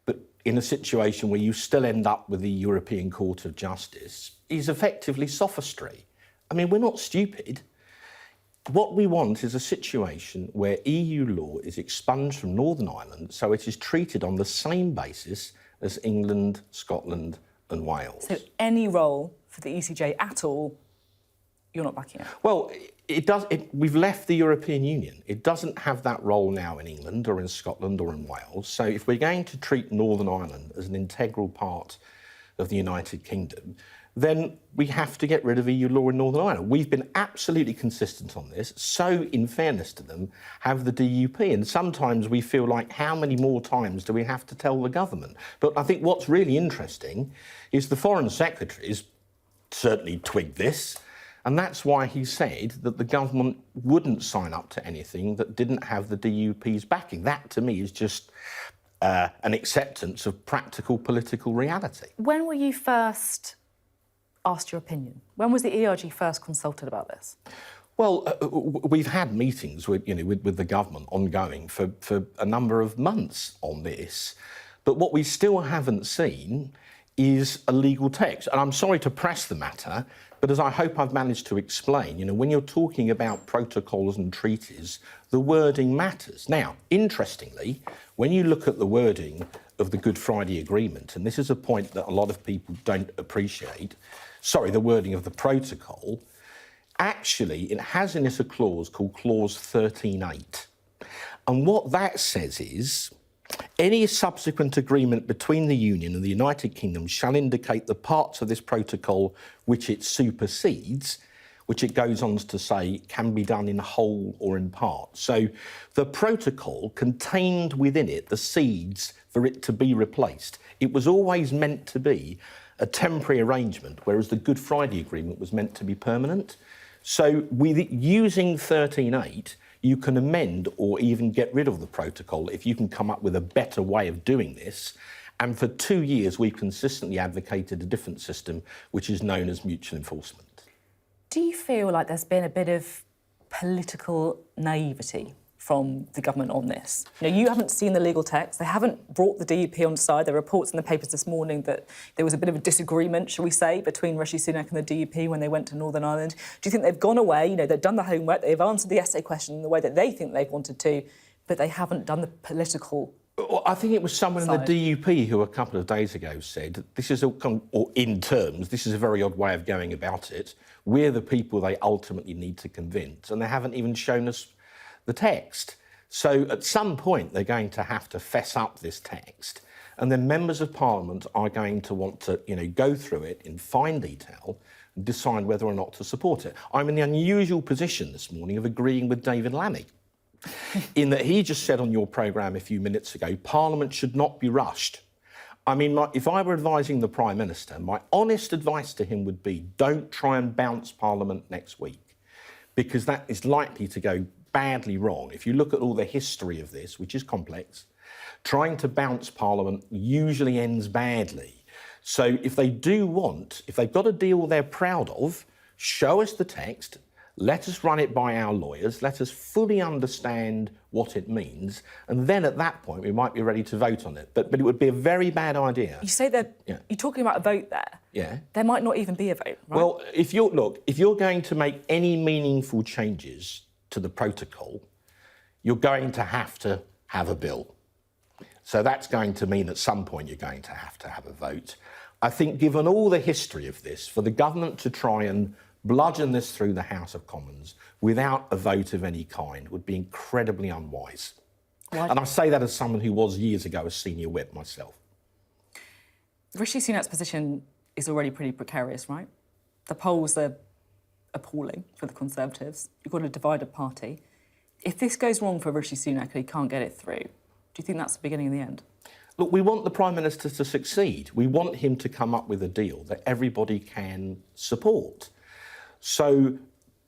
but in a situation where you still end up with the European Court of Justice is effectively sophistry. I mean, we're not stupid. What we want is a situation where EU law is expunged from Northern Ireland so it is treated on the same basis as England, Scotland and Wales. So any role for the ECJ at all, you're not backing it? Well, we've left the European Union. It doesn't have that role now in England or in Scotland or in Wales. So if we're going to treat Northern Ireland as an integral part of the United Kingdom, then we have to get rid of EU law in Northern Ireland. We've been absolutely consistent on this. So, in fairness to them, have the DUP. And sometimes we feel like, how many more times do we have to tell the government? But I think what's really interesting is the Foreign Secretary's certainly twigged this. And that's why he said that the government wouldn't sign up to anything that didn't have the DUP's backing. That, to me, is just an acceptance of practical political reality. When were you first asked your opinion? When was the ERG first consulted about this? Well, we've had meetings with the government ongoing for a number of months on this, but what we still haven't seen is a legal text. And I'm sorry to press the matter, but as I hope I've managed to explain, when you're talking about protocols and treaties, the wording matters. Now, interestingly, when you look at the wording of the Good Friday Agreement, and this is a point that a lot of people don't appreciate, the wording of the protocol, actually, it has in it a clause called Clause 13.8. And what that says is, any subsequent agreement between the Union and the United Kingdom shall indicate the parts of this protocol which it supersedes, which it goes on to say can be done in whole or in part. So the protocol contained within it the seeds for it to be replaced. It was always meant to be a temporary arrangement, whereas the Good Friday Agreement was meant to be permanent. So using 13.8, you can amend or even get rid of the protocol if you can come up with a better way of doing this. And for 2 years, we've consistently advocated a different system, which is known as mutual enforcement. Do you feel like there's been a bit of political naivety from the government on this? You haven't seen the legal text. They haven't brought the DUP on side. There are reports in the papers this morning that there was a bit of a disagreement, shall we say, between Rishi Sunak and the DUP when they went to Northern Ireland. Do you think they've gone away, they've done the homework, they've answered the essay question in the way that they think they've wanted to, but they haven't done the political I think it was someone in the DUP who a couple of days ago said, this is this is a very odd way of going about it. We're the people they ultimately need to convince, and they haven't even shown us the text. So at some point, they're going to have to fess up this text, and then members of Parliament are going to want to, go through it in fine detail and decide whether or not to support it. I'm in the unusual position this morning of agreeing with David Lammy, in that he just said on your programme a few minutes ago, Parliament should not be rushed. I mean, if I were advising the Prime Minister, my honest advice to him would be, don't try and bounce Parliament next week, because that is likely to go badly wrong. If you look at all the history of this, which is complex, trying to bounce Parliament usually ends badly. So if they've got a deal they're proud of, show us the text, let us run it by our lawyers, let us fully understand what it means, and then at that point we might be ready to vote on it. But it would be a very bad idea. You say that you're talking about a vote there. Yeah. There might not even be a vote, right? Well, if you're going to make any meaningful changes to the protocol, you're going to have a bill. So that's going to mean at some point you're going to have a vote. I think given all the history of this, for the government to try and bludgeon this through the House of Commons without a vote of any kind would be incredibly unwise. Why? And I say that as someone who was years ago a senior whip myself. Rishi Sunak's position is already pretty precarious, right? The polls are appalling for the Conservatives. You've got a divided party. If this goes wrong for Rishi Sunak and he can't get it through, do you think that's the beginning of the end? Look, we want the Prime Minister to succeed. We want him to come up with a deal that everybody can support.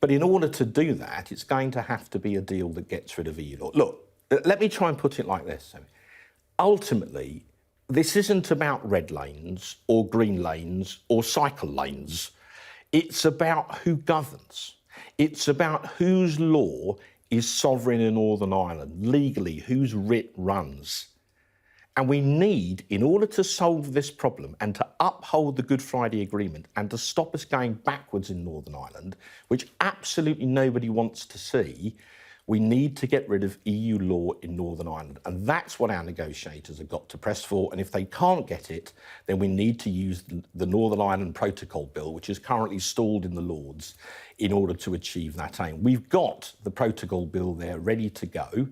But in order to do that, it's going to have to be a deal that gets rid of EU law. Look, let me try and put it like this. Ultimately, this isn't about red lanes or green lanes or cycle lanes. It's about who governs. It's about whose law is sovereign in Northern Ireland, legally, whose writ runs. And we need, in order to solve this problem and to uphold the Good Friday Agreement and to stop us going backwards in Northern Ireland, which absolutely nobody wants to see, we need to get rid of EU law in Northern Ireland. And that's what our negotiators have got to press for. And if they can't get it, then we need to use the Northern Ireland Protocol Bill, which is currently stalled in the Lords, in order to achieve that aim. We've got the Protocol Bill there ready to go.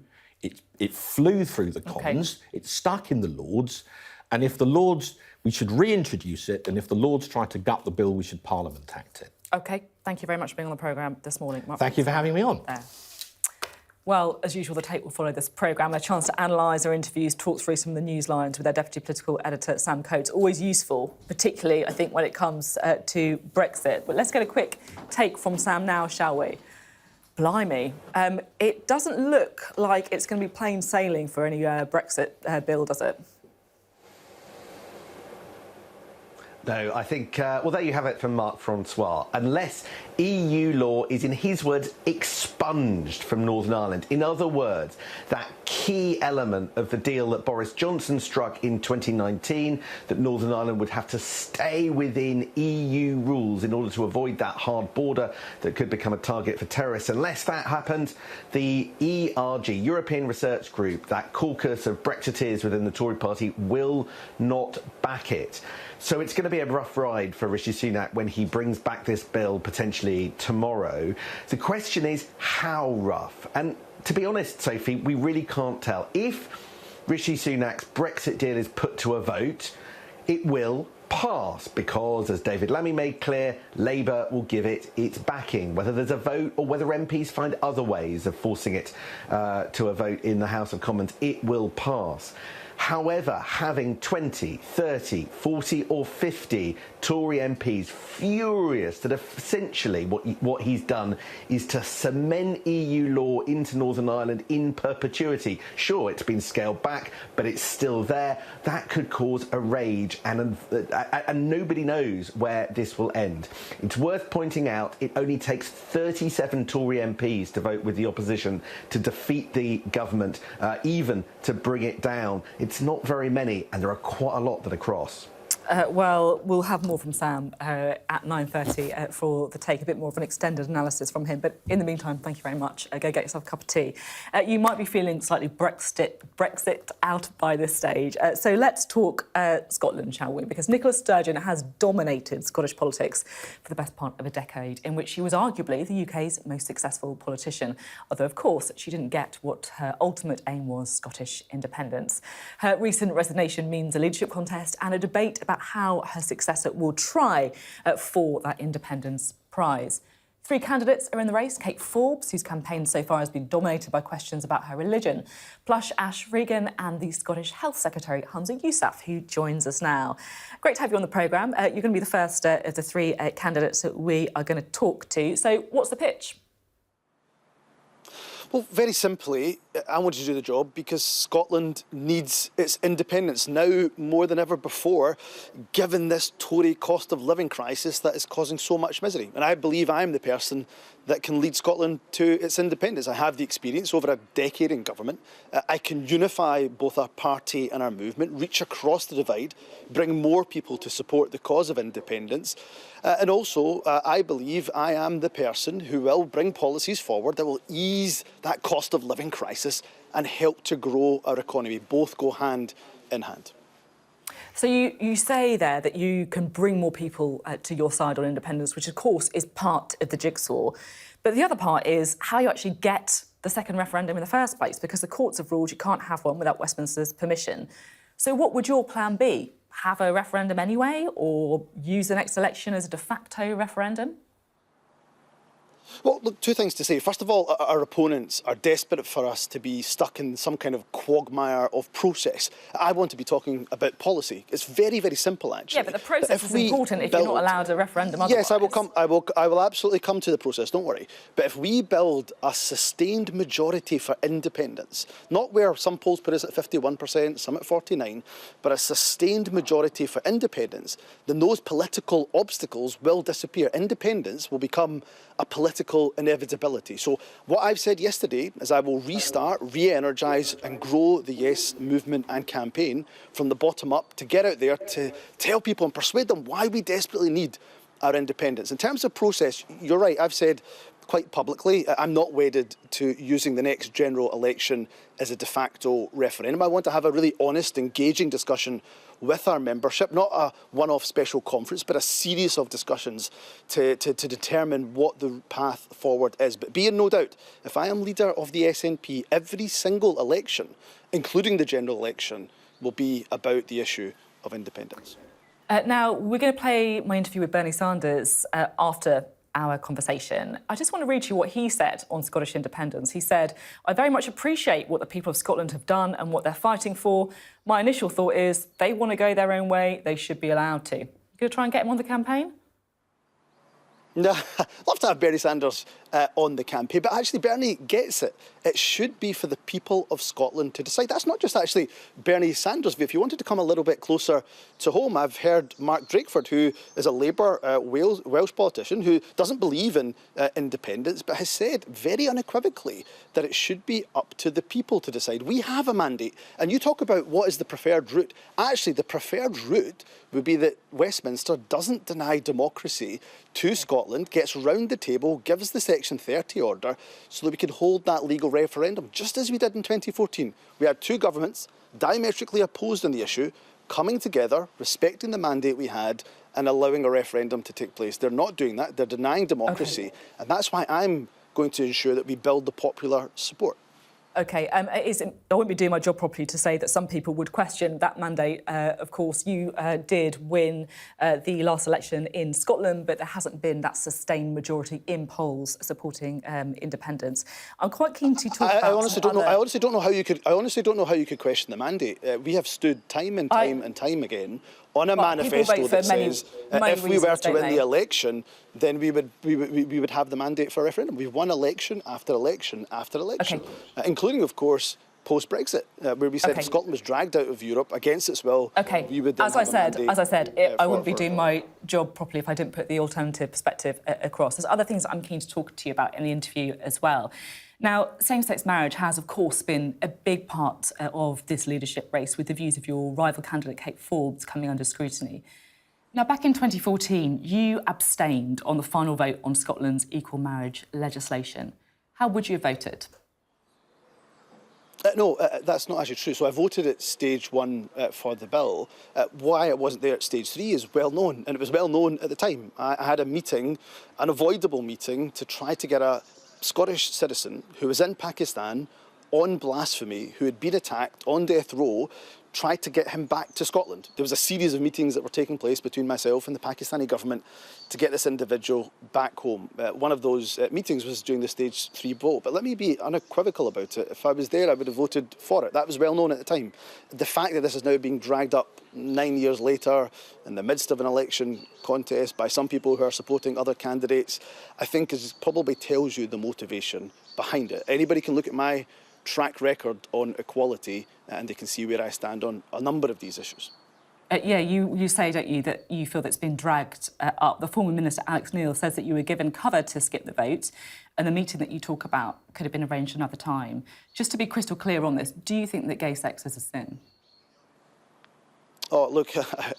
It flew through the Commons, it's stuck in the Lords, and if the Lords, we should reintroduce it, and if the Lords try to gut the bill, we should Parliament Act it. OK, thank you very much for being on the programme this morning. Thank you for having me on. Well, as usual, The Tape will follow this programme. A chance to analyse our interviews, talk through some of the news lines with our Deputy Political Editor, Sam Coates. Always useful, particularly, I think, when it comes to Brexit. But let's get a quick take from Sam now, shall we? Blimey. It doesn't look like it's going to be plain sailing for any Brexit bill, does it? No, I think, well, there you have it from Marc Francois. Unless EU law is, in his words, expunged from Northern Ireland. In other words, that key element of the deal that Boris Johnson struck in 2019, that Northern Ireland would have to stay within EU rules in order to avoid that hard border that could become a target for terrorists. Unless that happens, the ERG, European Research Group, that caucus of Brexiteers within the Tory party, will not back it. So it's going to be a rough ride for Rishi Sunak when he brings back this bill potentially tomorrow. The question is how rough? And to be honest, Sophie, we really can't tell. If Rishi Sunak's Brexit deal is put to a vote, it will pass because, as David Lammy made clear, Labour will give it its backing. Whether there's a vote or whether MPs find other ways of forcing it to a vote in the House of Commons, it will pass. However, having 20, 30, 40 or 50 Tory MPs furious that essentially what he's done is to cement EU law into Northern Ireland in perpetuity. Sure, it's been scaled back, but it's still there. That could cause a rage, and nobody knows where this will end. It's worth pointing out it only takes 37 Tory MPs to vote with the opposition to defeat the government, even to bring it down. It's not very many, and there are quite a lot that are cross. Well, we'll have more from Sam at 9:30 for The Take, a bit more of an extended analysis from him. But in the meantime, thank you very much. Go get yourself a cup of tea. You might be feeling slightly Brexit out by this stage. So let's talk Scotland, shall we? Because Nicola Sturgeon has dominated Scottish politics for the best part of a decade, in which she was arguably the UK's most successful politician. Although, of course, she didn't get what her ultimate aim was, Scottish independence. Her recent resignation means a leadership contest and a debate about how her successor will try for that independence prize. 3 candidates are in the race. Kate Forbes, whose campaign so far has been dominated by questions about her religion, Plush Ash Regan, and the Scottish Health Secretary, Hamza Yousaf, who joins us now. Great to have you on the programme. You're going to be the first of the 3 candidates that we are going to talk to. So what's the pitch? Well, very simply, I want to do the job because Scotland needs its independence now more than ever before, given this Tory cost of living crisis that is causing so much misery. And I believe I'm the person that can lead Scotland to its independence. I have the experience over a decade in government. I can unify both our party and our movement, reach across the divide, bring more people to support the cause of independence. And also, I believe I am the person who will bring policies forward that will ease that cost of living crisis and help to grow our economy. Both go hand in hand. So you say there that you can bring more people to your side on independence, which of course is part of the jigsaw. But the other part is how you actually get the second referendum in the first place, because the courts have ruled you can't have one without Westminster's permission. So what would your plan be? Have a referendum anyway, or use the next election as a de facto referendum? Well, look, 2 things to say. First of all, our opponents are desperate for us to be stuck in some kind of quagmire of process. I want to be talking about policy. It's very, very simple, actually. Yeah, but the process is important if you're not allowed a referendum otherwise. Yes, I will absolutely come to the process, don't worry. But if we build a sustained majority for independence, not where some polls put us at 51%, some at 49%, but a sustained majority for independence, then those political obstacles will disappear. Independence will become a political inevitability. So what I've said yesterday is I will restart, re-energise and grow the Yes movement and campaign from the bottom up to get out there to tell people and persuade them why we desperately need our independence. In terms of process, you're right, I've said quite publicly, I'm not wedded to using the next general election as a de facto referendum. I want to have a really honest, engaging discussion with our membership, not a one-off special conference, but a series of discussions to determine what the path forward is. But be in no doubt, if I am leader of the SNP, every single election, including the general election, will be about the issue of independence. Now, we're going to play my interview with Bernie Sanders after our conversation. I just want to read you what he said on Scottish independence. He said, "I very much appreciate what the people of Scotland have done and what they're fighting for. My initial thought is they want to go their own way, they should be allowed to." You going to try and get him on the campaign? No, I'd love to have Bernie Sanders on the campaign, but actually Bernie gets it. It should be for the people of Scotland to decide. That's not just actually Bernie Sanders' view. If you wanted to come a little bit closer to home, I've heard Mark Drakeford, who is a Labour Welsh politician who doesn't believe in independence, but has said very unequivocally that it should be up to the people to decide. We have a mandate, and you talk about what is the preferred route. Actually, the preferred route would be that Westminster doesn't deny democracy to Scotland, gets round the table, gives the Section 30 order so that we can hold that legal referendum, just as we did in 2014. We had two governments diametrically opposed on the issue, coming together, respecting the mandate we had and allowing a referendum to take place. They're not doing that. They're denying democracy. And that's why I'm going to ensure that we build the popular support. OK, I wouldn't be doing my job properly to say that some people would question that mandate. Of course, you did win the last election in Scotland, but there hasn't been that sustained majority in polls supporting independence. I'm quite keen to talk about. I honestly don't know how you could question the mandate. We have stood time and time again on a manifesto that says if we were to win the election, then we would have the mandate for a referendum. We've won election after election after election, including, of course, post-Brexit, where we said if Scotland was dragged out of Europe against its will, we would then as I said, I wouldn't be doing my job properly if I didn't put the alternative perspective across. There's other things I'm keen to talk to you about in the interview as well. Now, same-sex marriage has, of course, been a big part of this leadership race, with the views of your rival candidate, Kate Forbes, coming under scrutiny. Now, back in 2014, you abstained on the final vote on Scotland's equal marriage legislation. How would you have voted? No, that's not actually true. So I voted at stage 1 for the bill. Why it wasn't there at stage 3 is well known, and it was well known at the time. I had a meeting, an avoidable meeting, to try to get a Scottish citizen who was in Pakistan on blasphemy, who had been attacked on death row, tried to get him back to Scotland. There was a series of meetings that were taking place between myself and the Pakistani government to get this individual back home. One of those meetings was during the stage 3 vote. But let me be unequivocal about it. If I was there, I would have voted for it. That was well known at the time. The fact that this is now being dragged up 9 years later in the midst of an election contest by some people who are supporting other candidates, I think probably tells you the motivation behind it. Anybody can look at my track record on equality and they can see where I stand on a number of these issues. Yeah, you say, don't you, that you feel that it's been dragged up. The former Minister, Alex Neil, says that you were given cover to skip the vote, and the meeting that you talk about could have been arranged another time. Just to be crystal clear on this, do you think that gay sex is a sin? Oh, look,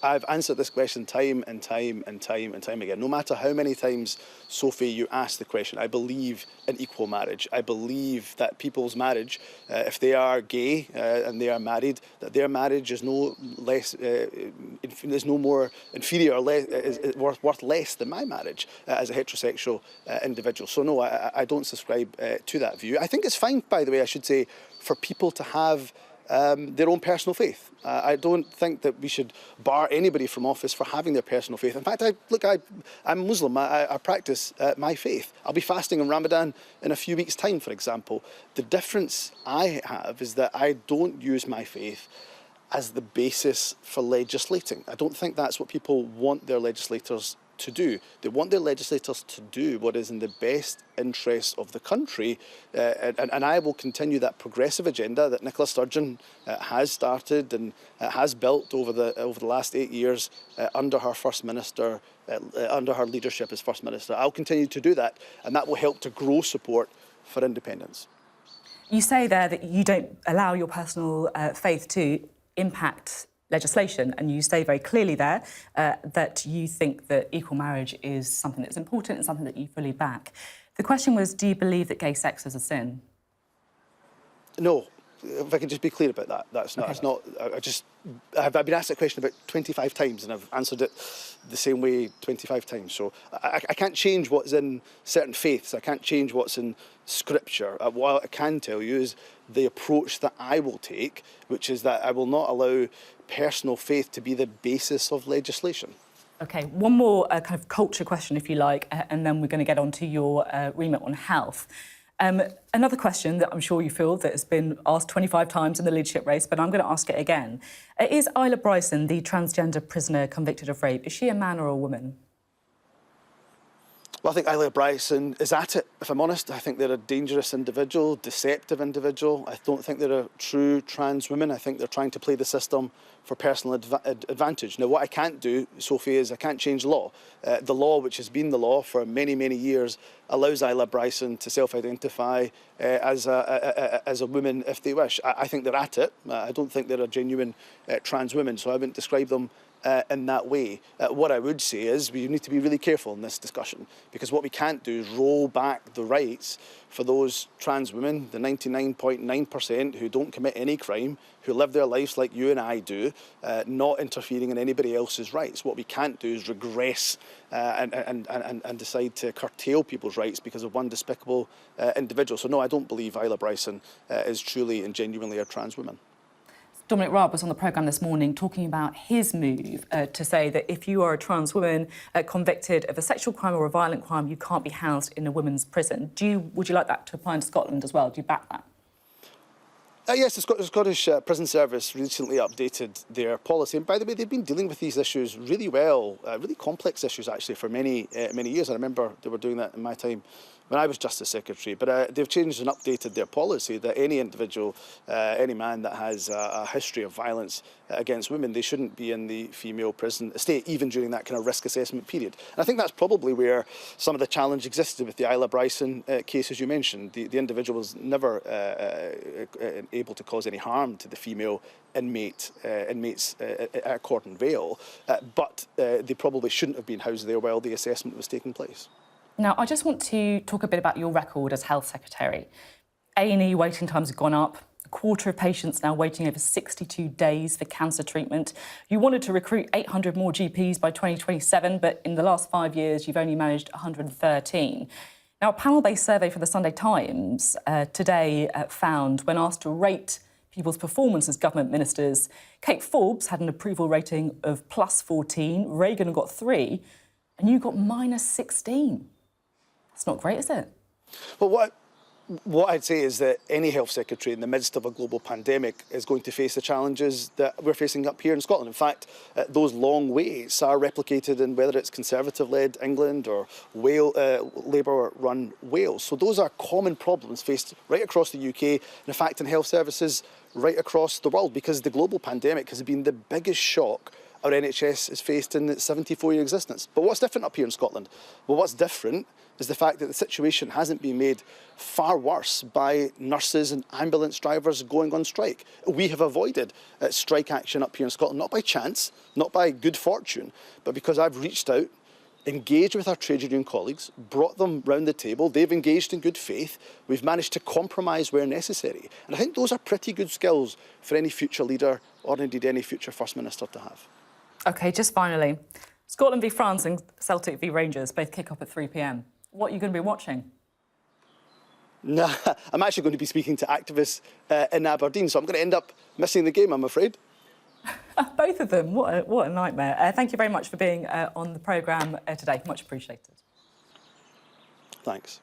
I've answered this question time and time again. No matter how many times, Sophie, you ask the question, I believe in equal marriage. I believe that people's marriage, if they are gay and they are married, that their marriage is no less, is no more inferior or is worth less than my marriage as a heterosexual individual. So no, I don't subscribe to that view. I think it's fine, by the way, I should say, for people to have their own personal faith. I don't think that we should bar anybody from office for having their personal faith. In fact, I'm Muslim. I practice my faith. I'll be fasting on Ramadan in a few weeks' time, for example. The difference I have is that I don't use my faith as the basis for legislating. I don't think that's what people want their legislators to do. They want their legislators to do what is in the best interests of the country, and I will continue that progressive agenda that Nicola Sturgeon has started and has built over the last 8 years under her First Minister, under her leadership as First Minister. I'll continue to do that, and that will help to grow support for independence. You say there that you don't allow your personal faith to impact legislation, and you say very clearly there that you think that equal marriage is something that's important and something that you fully back. The question was, do you believe that gay sex is a sin? No. If I can just be clear about that, that's not. Okay. It's not. I've been asked that question about 25 times, and I've answered it the same way 25 times. So I can't change what's in certain faiths. I can't change what's in Scripture. What I can tell you is the approach that I will take, which is that I will not allow personal faith to be the basis of legislation. OK, one more kind of culture question, if you like, and then we're going to get on to your remit on health. Another question that I'm sure you feel that has been asked 25 times in the leadership race, but I'm going to ask it again. Is Isla Bryson, the transgender prisoner convicted of rape, is she a man or a woman? Well, I think Isla Bryson is at it, if I'm honest. I think they're a dangerous individual, deceptive individual. I don't think they're a true trans woman. I think they're trying to play the system for personal advantage. Now, what I can't do, Sophie, is I can't change the law. The law, which has been the law for many, many years, allows Isla Bryson to self-identify as a woman if they wish. I think they're at it. I don't think they're a genuine trans woman, so I wouldn't describe them in that way. What I would say is we need to be really careful in this discussion, because what we can't do is roll back the rights for those trans women, the 99.9% who don't commit any crime, who live their lives like you and I do, not interfering in anybody else's rights. What we can't do is regress and decide to curtail people's rights because of one despicable individual. So no, I don't believe Isla Bryson is truly and genuinely a trans woman. Dominic Raab was on the programme this morning talking about his move to say that if you are a trans woman convicted of a sexual crime or a violent crime, you can't be housed in a women's prison. Would you like that to apply in Scotland as well? Do you back that? Yes, the Scottish Prison Service recently updated their policy. And by the way, they've been dealing with these issues really well, really complex issues actually for many years. I remember they were doing that in my time when I was Justice Secretary. But they've changed and updated their policy that any individual, any man that has a history of violence against women, they shouldn't be in the female prison estate, even during that kind of risk assessment period. And I think that's probably where some of the challenge existed with the Isla Bryson case, as you mentioned. The individual was never able to cause any harm to the female inmates at Cordon Vale, but they probably shouldn't have been housed there while the assessment was taking place. Now, I just want to talk a bit about your record as Health Secretary. A&E waiting times have gone up. A quarter of patients now waiting over 62 days for cancer treatment. You wanted to recruit 800 more GPs by 2027, but in the last 5 years, you've only managed 113. Now, a panel-based survey for the Sunday Times today found, when asked to rate people's performance as government ministers, Kate Forbes had an approval rating of +14, Reagan got 3, and you got -16. That's not great, is it? Well, what I'd say is that any health secretary in the midst of a global pandemic is going to face the challenges that we're facing up here in Scotland. In fact, those long waits are replicated in whether it's Conservative-led England or Labour-run Wales. So those are common problems faced right across the UK, and in fact in health services right across the world, because the global pandemic has been the biggest shock our NHS has faced in its 74-year existence. But what's different up here in Scotland? Well, what's different is the fact that the situation hasn't been made far worse by nurses and ambulance drivers going on strike. We have avoided strike action up here in Scotland, not by chance, not by good fortune, but because I've reached out, engaged with our trade union colleagues, brought them round the table, they've engaged in good faith, we've managed to compromise where necessary. And I think those are pretty good skills for any future leader, or indeed any future First Minister to have. OK, just finally, Scotland v France and Celtic v Rangers both kick off at 3 p.m. What are you going to be watching? No, I'm actually going to be speaking to activists in Aberdeen, so I'm going to end up missing the game, I'm afraid. Both of them. What a nightmare. Thank you very much for being on the programme today. Much appreciated. Thanks.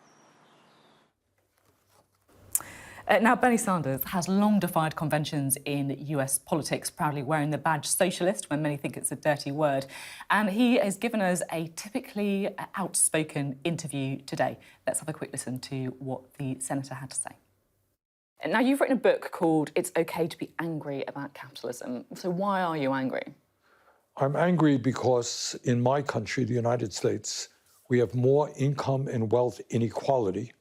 Now, Bernie Sanders has long defied conventions in US politics, proudly wearing the badge socialist when many think it's a dirty word. And he has given us a typically outspoken interview today. Let's have a quick listen to what the senator had to say. Now, you've written a book called It's OK to be Angry About Capitalism. So why are you angry? I'm angry because in my country, the United States, we have more income and wealth inequality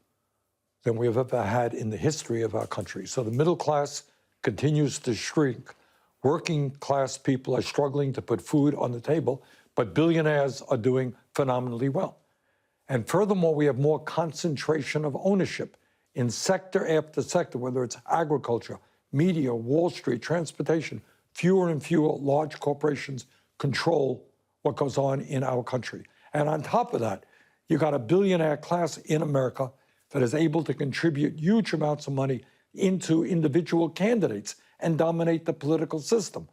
than we have ever had in the history of our country. So the middle class continues to shrink. Working class people are struggling to put food on the table, but billionaires are doing phenomenally well. And furthermore, we have more concentration of ownership in sector after sector, whether it's agriculture, media, Wall Street, transportation. Fewer and fewer large corporations control what goes on in our country. And on top of that, you got a billionaire class in America that is able to contribute huge amounts of money into individual candidates and dominate the political system.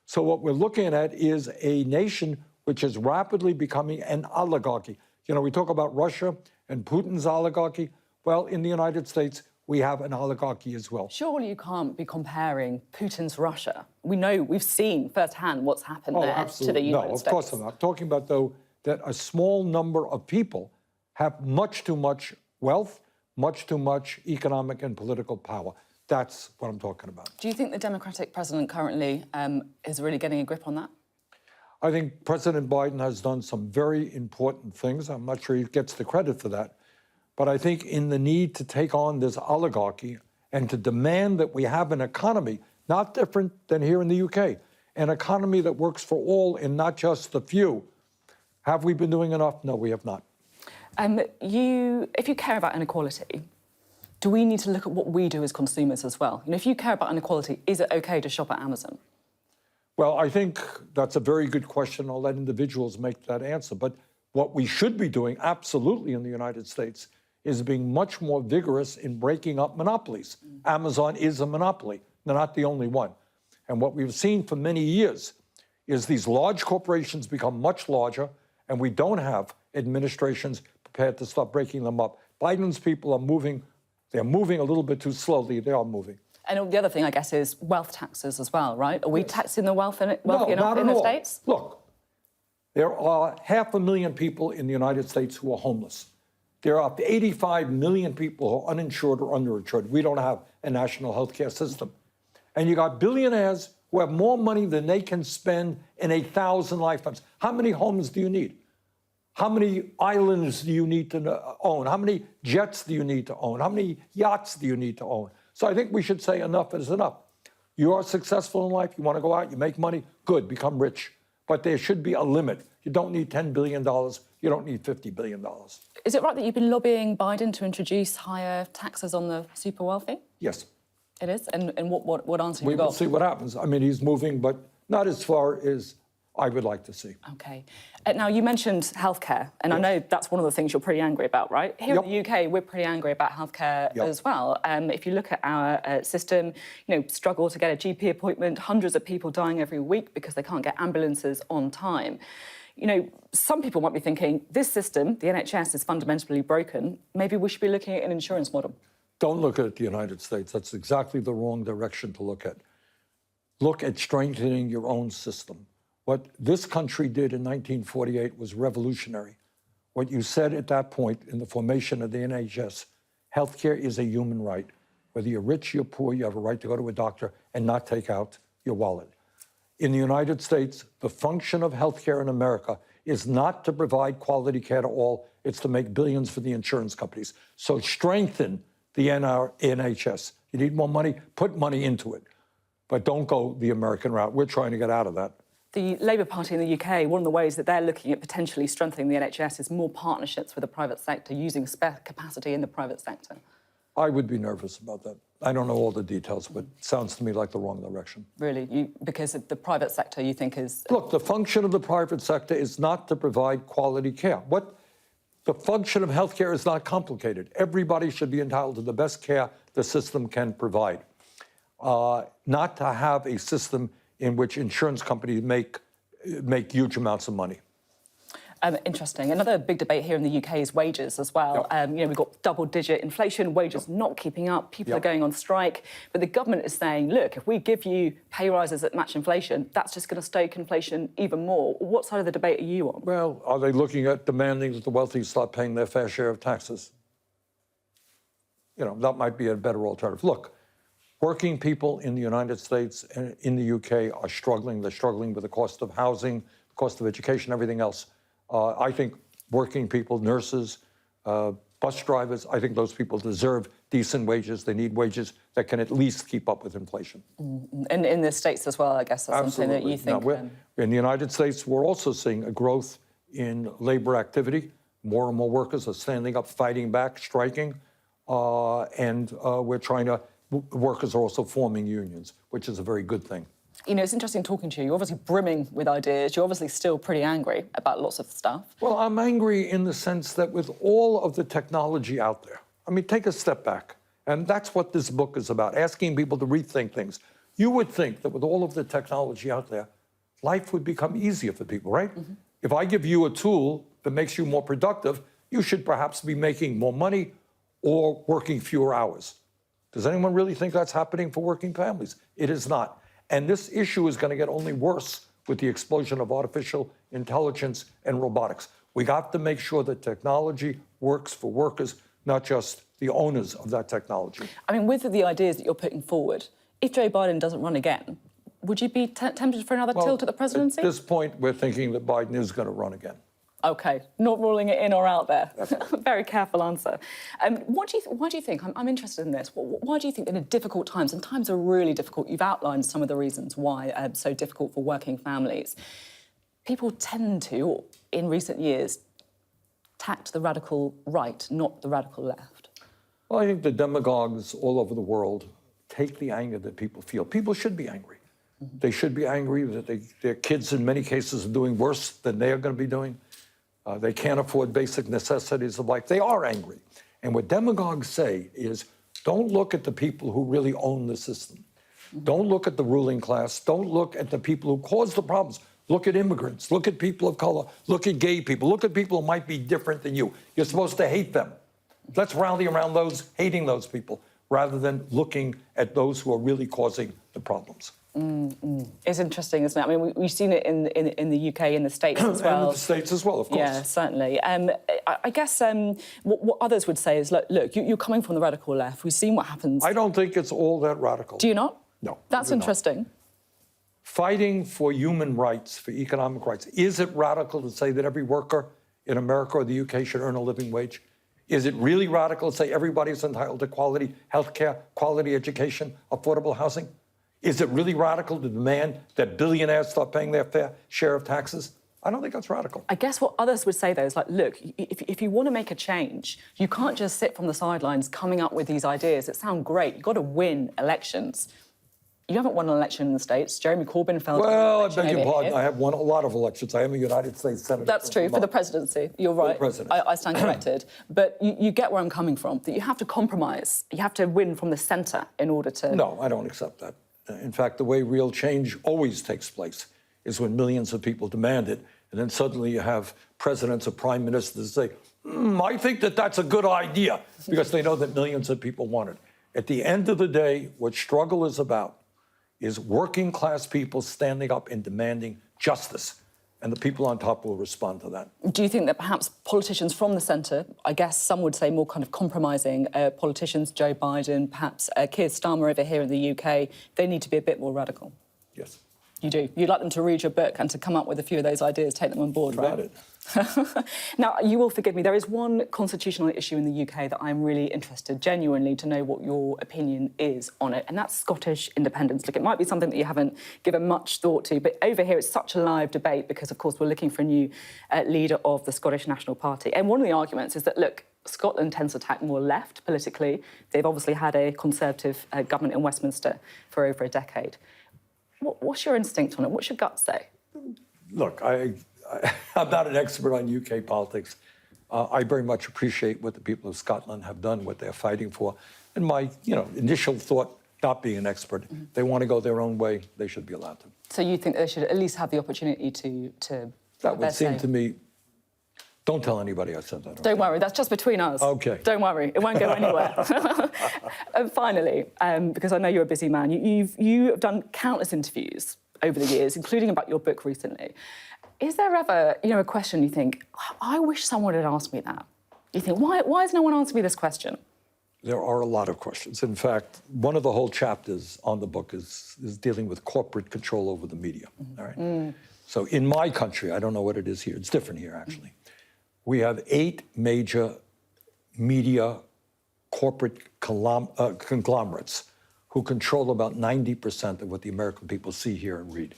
So what we're looking at is a nation which is rapidly becoming an oligarchy. You know, we talk about Russia and Putin's oligarchy. Well, in the United States, we have an oligarchy as well. Surely you can't be comparing Putin's Russia. We know, we've seen firsthand what's happened there absolutely. to the United States. No, of course I'm not. I'm talking about, though, that a small number of people have much too much wealth, much too much economic and political power. That's what I'm talking about. Do you think the Democratic president currently is really getting a grip on that? I think President Biden has done some very important things. I'm not sure he gets the credit for that. But I think in the need to take on this oligarchy and to demand that we have an economy, not different than here in the UK, an economy that works for all and not just the few. Have we been doing enough? No, we have not. If you care about inequality, do we need to look at what we do as consumers as well? You know, if you care about inequality, is it OK to shop at Amazon? Well, I think that's a very good question. I'll let individuals make that answer. But what we should be doing, absolutely, in the United States, is being much more vigorous in breaking up monopolies. Amazon is a monopoly. They're not the only one. And what we've seen for many years is these large corporations become much larger, and we don't have administrations prepared to start breaking them up. Biden's people are moving. They're moving a little bit too slowly. They are moving. And the other thing, I guess, is wealth taxes as well, right? Are we taxing the wealthy No, enough in the States? Look, there are 500,000 people in the United States who are homeless. There are 85 million people who are uninsured or underinsured. We don't have a national health care system. And you got billionaires who have more money than they can spend in 1,000 lifetimes. How many homes do you need? How many islands do you need to own? How many jets do you need to own? How many yachts do you need to own? So I think we should say enough is enough. You are successful in life, you want to go out, you make money, good, become rich. But there should be a limit. You don't need $10 billion, you don't need $50 billion. Is it right that you've been lobbying Biden to introduce higher taxes on the super wealthy? Yes. It is? And what answer have We you got? will see what happens. I mean, he's moving, but not as far as I would like to see. OK. Now, you mentioned healthcare, and I know that's one of the things you're pretty angry about, right? Here in the UK, we're pretty angry about healthcare as well. If you look at our system, you know, struggle to get a GP appointment, hundreds of people dying every week because they can't get ambulances on time. You know, some people might be thinking, this system, the NHS, is fundamentally broken. Maybe we should be looking at an insurance model. Don't look at the United States. That's exactly the wrong direction to look at. Look at strengthening your own system. What this country did in 1948 was revolutionary. What you said at that point in the formation of the NHS, healthcare is a human right. Whether you're rich, you're poor, you have a right to go to a doctor and not take out your wallet. In the United States, the function of healthcare in America is not to provide quality care to all, it's to make billions for the insurance companies. So strengthen the NHS. You need more money, put money into it. But don't go the American route. We're trying to get out of that. The Labour Party in the UK, one of the ways that they're looking at potentially strengthening the NHS is more partnerships with the private sector, using spare capacity in the private sector. I would be nervous about that. I don't know all the details, but it sounds to me like the wrong direction. Really? Because of the private sector, you think is... Look, the function of the private sector is not to provide quality care. The function of healthcare is not complicated. Everybody should be entitled to the best care the system can provide. Not to have a system in which insurance companies make huge amounts of money. Interesting. Another big debate here in the UK is wages as well. You know, we've got double-digit inflation, wages not keeping up, people are going on strike. But the government is saying, look, if we give you pay rises that match inflation, that's just going to stoke inflation even more. What side of the debate are you on? Well, are they looking at demanding that the wealthy start paying their fair share of taxes? You know, that might be a better alternative. Look, working people in the United States and in the UK are struggling. They're struggling with the cost of housing, the cost of education, everything else. I think working people, nurses, bus drivers, I think those people deserve decent wages. They need wages that can at least keep up with inflation. And in the States as well, I guess that's something that you think... Now, in the United States, we're also seeing a growth in labor activity. More and more workers are standing up, fighting back, striking. And we're trying to... Workers are also forming unions, which is a very good thing. You know, it's interesting talking to you. You're obviously brimming with ideas. You're obviously still pretty angry about lots of stuff. Well, I'm angry in the sense that with all of the technology out there, I mean, take a step back. And that's what this book is about, asking people to rethink things. You would think that with all of the technology out there, life would become easier for people, right? If I give you a tool that makes you more productive, you should perhaps be making more money or working fewer hours. Does anyone really think that's happening for working families? It is not. And this issue is going to get only worse with the explosion of artificial intelligence and robotics. We have to make sure that technology works for workers, not just the owners of that technology. I mean, with the ideas that you're putting forward, if Joe Biden doesn't run again, would you be tempted for another tilt at the presidency? At this point, we're thinking that Biden is going to run again. OK, not ruling it in or out there. Very careful answer. Why do you think, I'm interested in this, why do you think in difficult times, and times are really difficult, you've outlined some of the reasons why it's so difficult for working families, people tend to, in recent years, tact the radical right, not the radical left? Well, I think the demagogues all over the world take the anger that people feel. People should be angry. Mm-hmm. They should be angry that their kids, in many cases, are doing worse than they are going to be doing. They can't afford basic necessities of life. They are angry. And what demagogues say is, don't look at the people who really own the system. Mm-hmm. Don't look at the ruling class. Don't look at the people who cause the problems. Look at immigrants. Look at people of color. Look at gay people. Look at people who might be different than you. You're supposed to hate them. Let's rally around those, hating those people, rather than looking at those who are really causing the problems. It's interesting, isn't it? I mean, we've seen it in the UK, in the States as well. And in the States as well, of course. Yeah, certainly. I guess what others would say is, look, you're coming from the radical left. We've seen what happens. I don't think it's all that radical. Do you not? No. That's interesting. Fighting for human rights, for economic rights, is it radical to say that every worker in America or the UK should earn a living wage? Is it really radical to say everybody's entitled to quality health care, quality education, affordable housing? Is it really radical to demand that billionaires start paying their fair share of taxes? I don't think that's radical. I guess what others would say, though, is like, look, if you want to make a change, you can't just sit from the sidelines coming up with these ideas that sound great. You've got to win elections. You haven't won an election in the States. Jeremy Corbyn failed. Well, I beg your pardon. I have won a lot of elections. I am a United States Senator. That's true, for the presidency. You're right. For the presidency. I stand corrected. But you get where I'm coming from, that you have to compromise. You have to win from the centre in order to... No, I don't accept that. In fact, the way real change always takes place is when millions of people demand it, and then suddenly you have presidents or prime ministers say, I think that that's a good idea, because they know that millions of people want it. At the end of the day, what struggle is about is working class people standing up and demanding justice, and the people on top will respond to that. Do you think that perhaps politicians from the centre, I guess some would say more kind of compromising politicians, Joe Biden, perhaps Keir Starmer over here in the UK, they need to be a bit more radical? Yes. You do? You'd like them to read your book and to come up with a few of those ideas, take them on board, right? Got it. Now, you will forgive me, there is one constitutional issue in the UK that I'm really interested, genuinely, to know what your opinion is on it, and that's Scottish independence. Look, it might be something that you haven't given much thought to, but over here it's such a live debate because, of course, we're looking for a new leader of the Scottish National Party. And one of the arguments is that, look, Scotland tends to tack more left politically. They've obviously had a Conservative government in Westminster for over a decade. What's your instinct on it? What's your gut say? Look, I'm not an expert on UK politics. I very much appreciate what the people of Scotland have done, what they're fighting for. And my, initial thought, not being an expert, they want to go their own way, they should be allowed to. So you think they should at least have the opportunity to That would seem to me. Don't tell anybody I said that. Don't worry, that's just between us. OK. Don't worry, it won't go anywhere. And finally, because I know you're a busy man, you've done countless interviews over the years, including about your book recently. Is there ever, a question you think, I wish someone had asked me that? You think, why has no one answered me this question? There are a lot of questions. In fact, one of the whole chapters on the book is dealing with corporate control over the media. All right? So in my country, I don't know what it is here, it's different here, actually. We have 8 major media corporate conglomerates who control about 90% of what the American people see, hear, and read.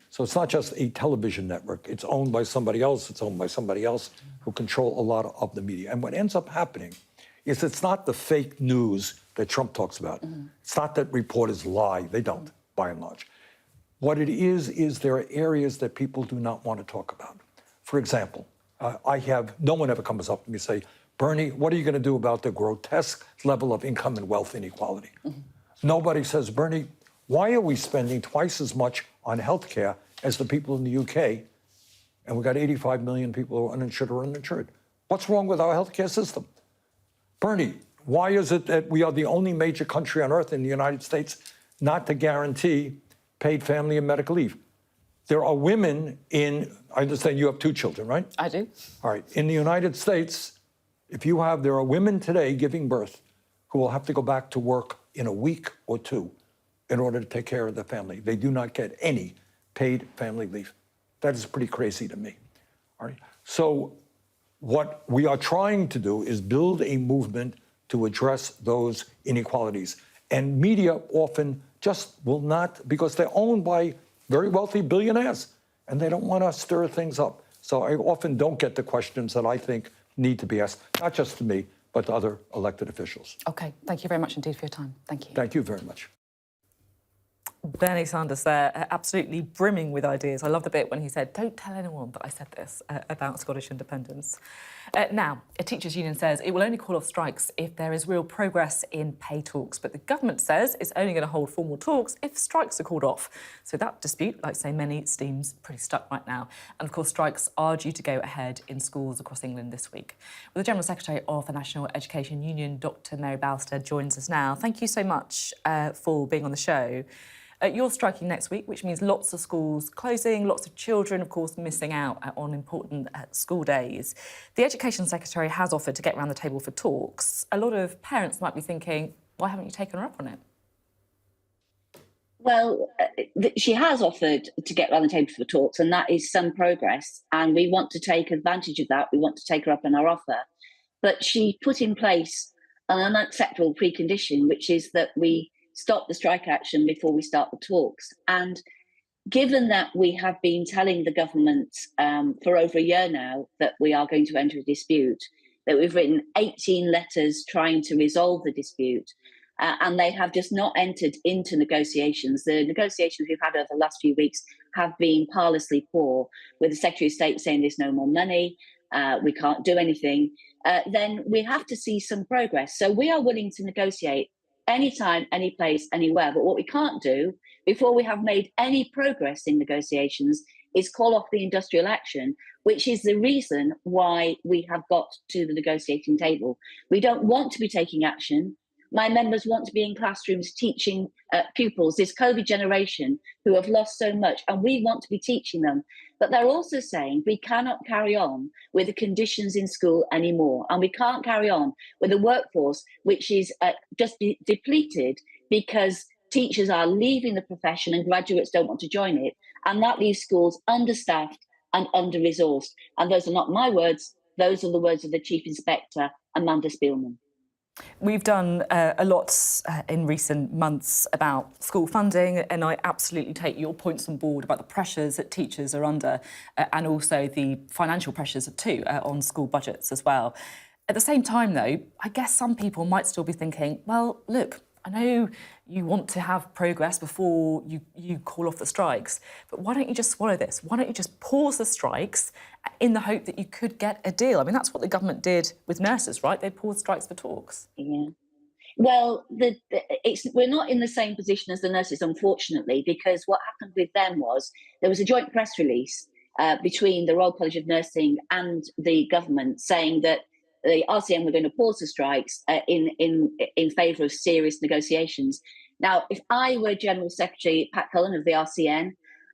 So it's not just a television network. It's owned by somebody else. It's owned by somebody else who control a lot of the media. And what ends up happening is it's not the fake news that Trump talks about. It's not that reporters lie. They don't, by and large. What it is there are areas that people do not want to talk about. For example, no one ever comes up to me and say, Bernie, what are you going to do about the grotesque level of income and wealth inequality? Nobody says, Bernie, why are we spending twice as much on health care as the people in the UK? and we've got 85 million people who are uninsured or uninsured. What's wrong with our healthcare system? Bernie, why is it that we are the only major country on earth in the United States not to guarantee paid family and medical leave? There are women I understand you have 2 children, right? I do. All right. In the United States, there are women today giving birth who will have to go back to work in a week or 2 in order to take care of the family. They do not get any paid family leave. That is pretty crazy to me. All right. So what we are trying to do is build a movement to address those inequalities. And media often just will not, because they're owned by very wealthy billionaires, and they don't want to stir things up. So I often don't get the questions that I think need to be asked, not just to me, but to other elected officials. OK, thank you very much indeed for your time. Thank you. Thank you very much. Bernie Sanders there, absolutely brimming with ideas. I love the bit when he said, don't tell anyone that I said this about Scottish independence. Now, a teachers' union says it will only call off strikes if there is real progress in pay talks. But the government says it's only going to hold formal talks if strikes are called off. So that dispute, like so many, seems pretty stuck right now. And of course, strikes are due to go ahead in schools across England this week. Well, the General Secretary of the National Education Union, Dr Mary Balstead, joins us now. Thank you so much for being on the show. You're striking next week, which means lots of schools closing, lots of children, of course, missing out on important school days. The Education Secretary has offered to get around the table for talks. A lot of parents might be thinking, why haven't you taken her up on it? Well, she has offered to get around the table for talks, and that is some progress. And we want to take advantage of that. We want to take her up on our offer. But she put in place an unacceptable precondition, which is that we stop the strike action before we start the talks. And given that we have been telling the government for over a year now that we are going to enter a dispute, that we've written 18 letters trying to resolve the dispute, and they have just not entered into negotiations. The negotiations we've had over the last few weeks have been parlously poor, with the Secretary of State saying there's no more money, we can't do anything. Then we have to see some progress. So we are willing to negotiate anytime, any place, anywhere. But what we can't do before we have made any progress in negotiations is call off the industrial action, which is the reason why we have got to the negotiating table. We don't want to be taking action. My members want to be in classrooms teaching pupils, this COVID generation who have lost so much, and we want to be teaching them. But they're also saying we cannot carry on with the conditions in school anymore. And we can't carry on with a workforce which is just depleted because teachers are leaving the profession and graduates don't want to join it. And that leaves schools understaffed and under-resourced. And those are not my words. Those are the words of the Chief Inspector, Amanda Spielman. We've done a lot in recent months about school funding, and I absolutely take your points on board about the pressures that teachers are under and also the financial pressures too on school budgets as well. At the same time, though, I guess some people might still be thinking, well, look, I know you want to have progress before you call off the strikes, but why don't you just swallow this? Why don't you just pause the strikes in the hope that you could get a deal? I mean, that's what the government did with nurses, right? They paused strikes for talks. Yeah. Well, we're not in the same position as the nurses, unfortunately, because what happened with them was there was a joint press release between the Royal College of Nursing and the government saying that the RCN were going to pause the strikes in favour of serious negotiations. Now, if I were General Secretary Pat Cullen of the RCN,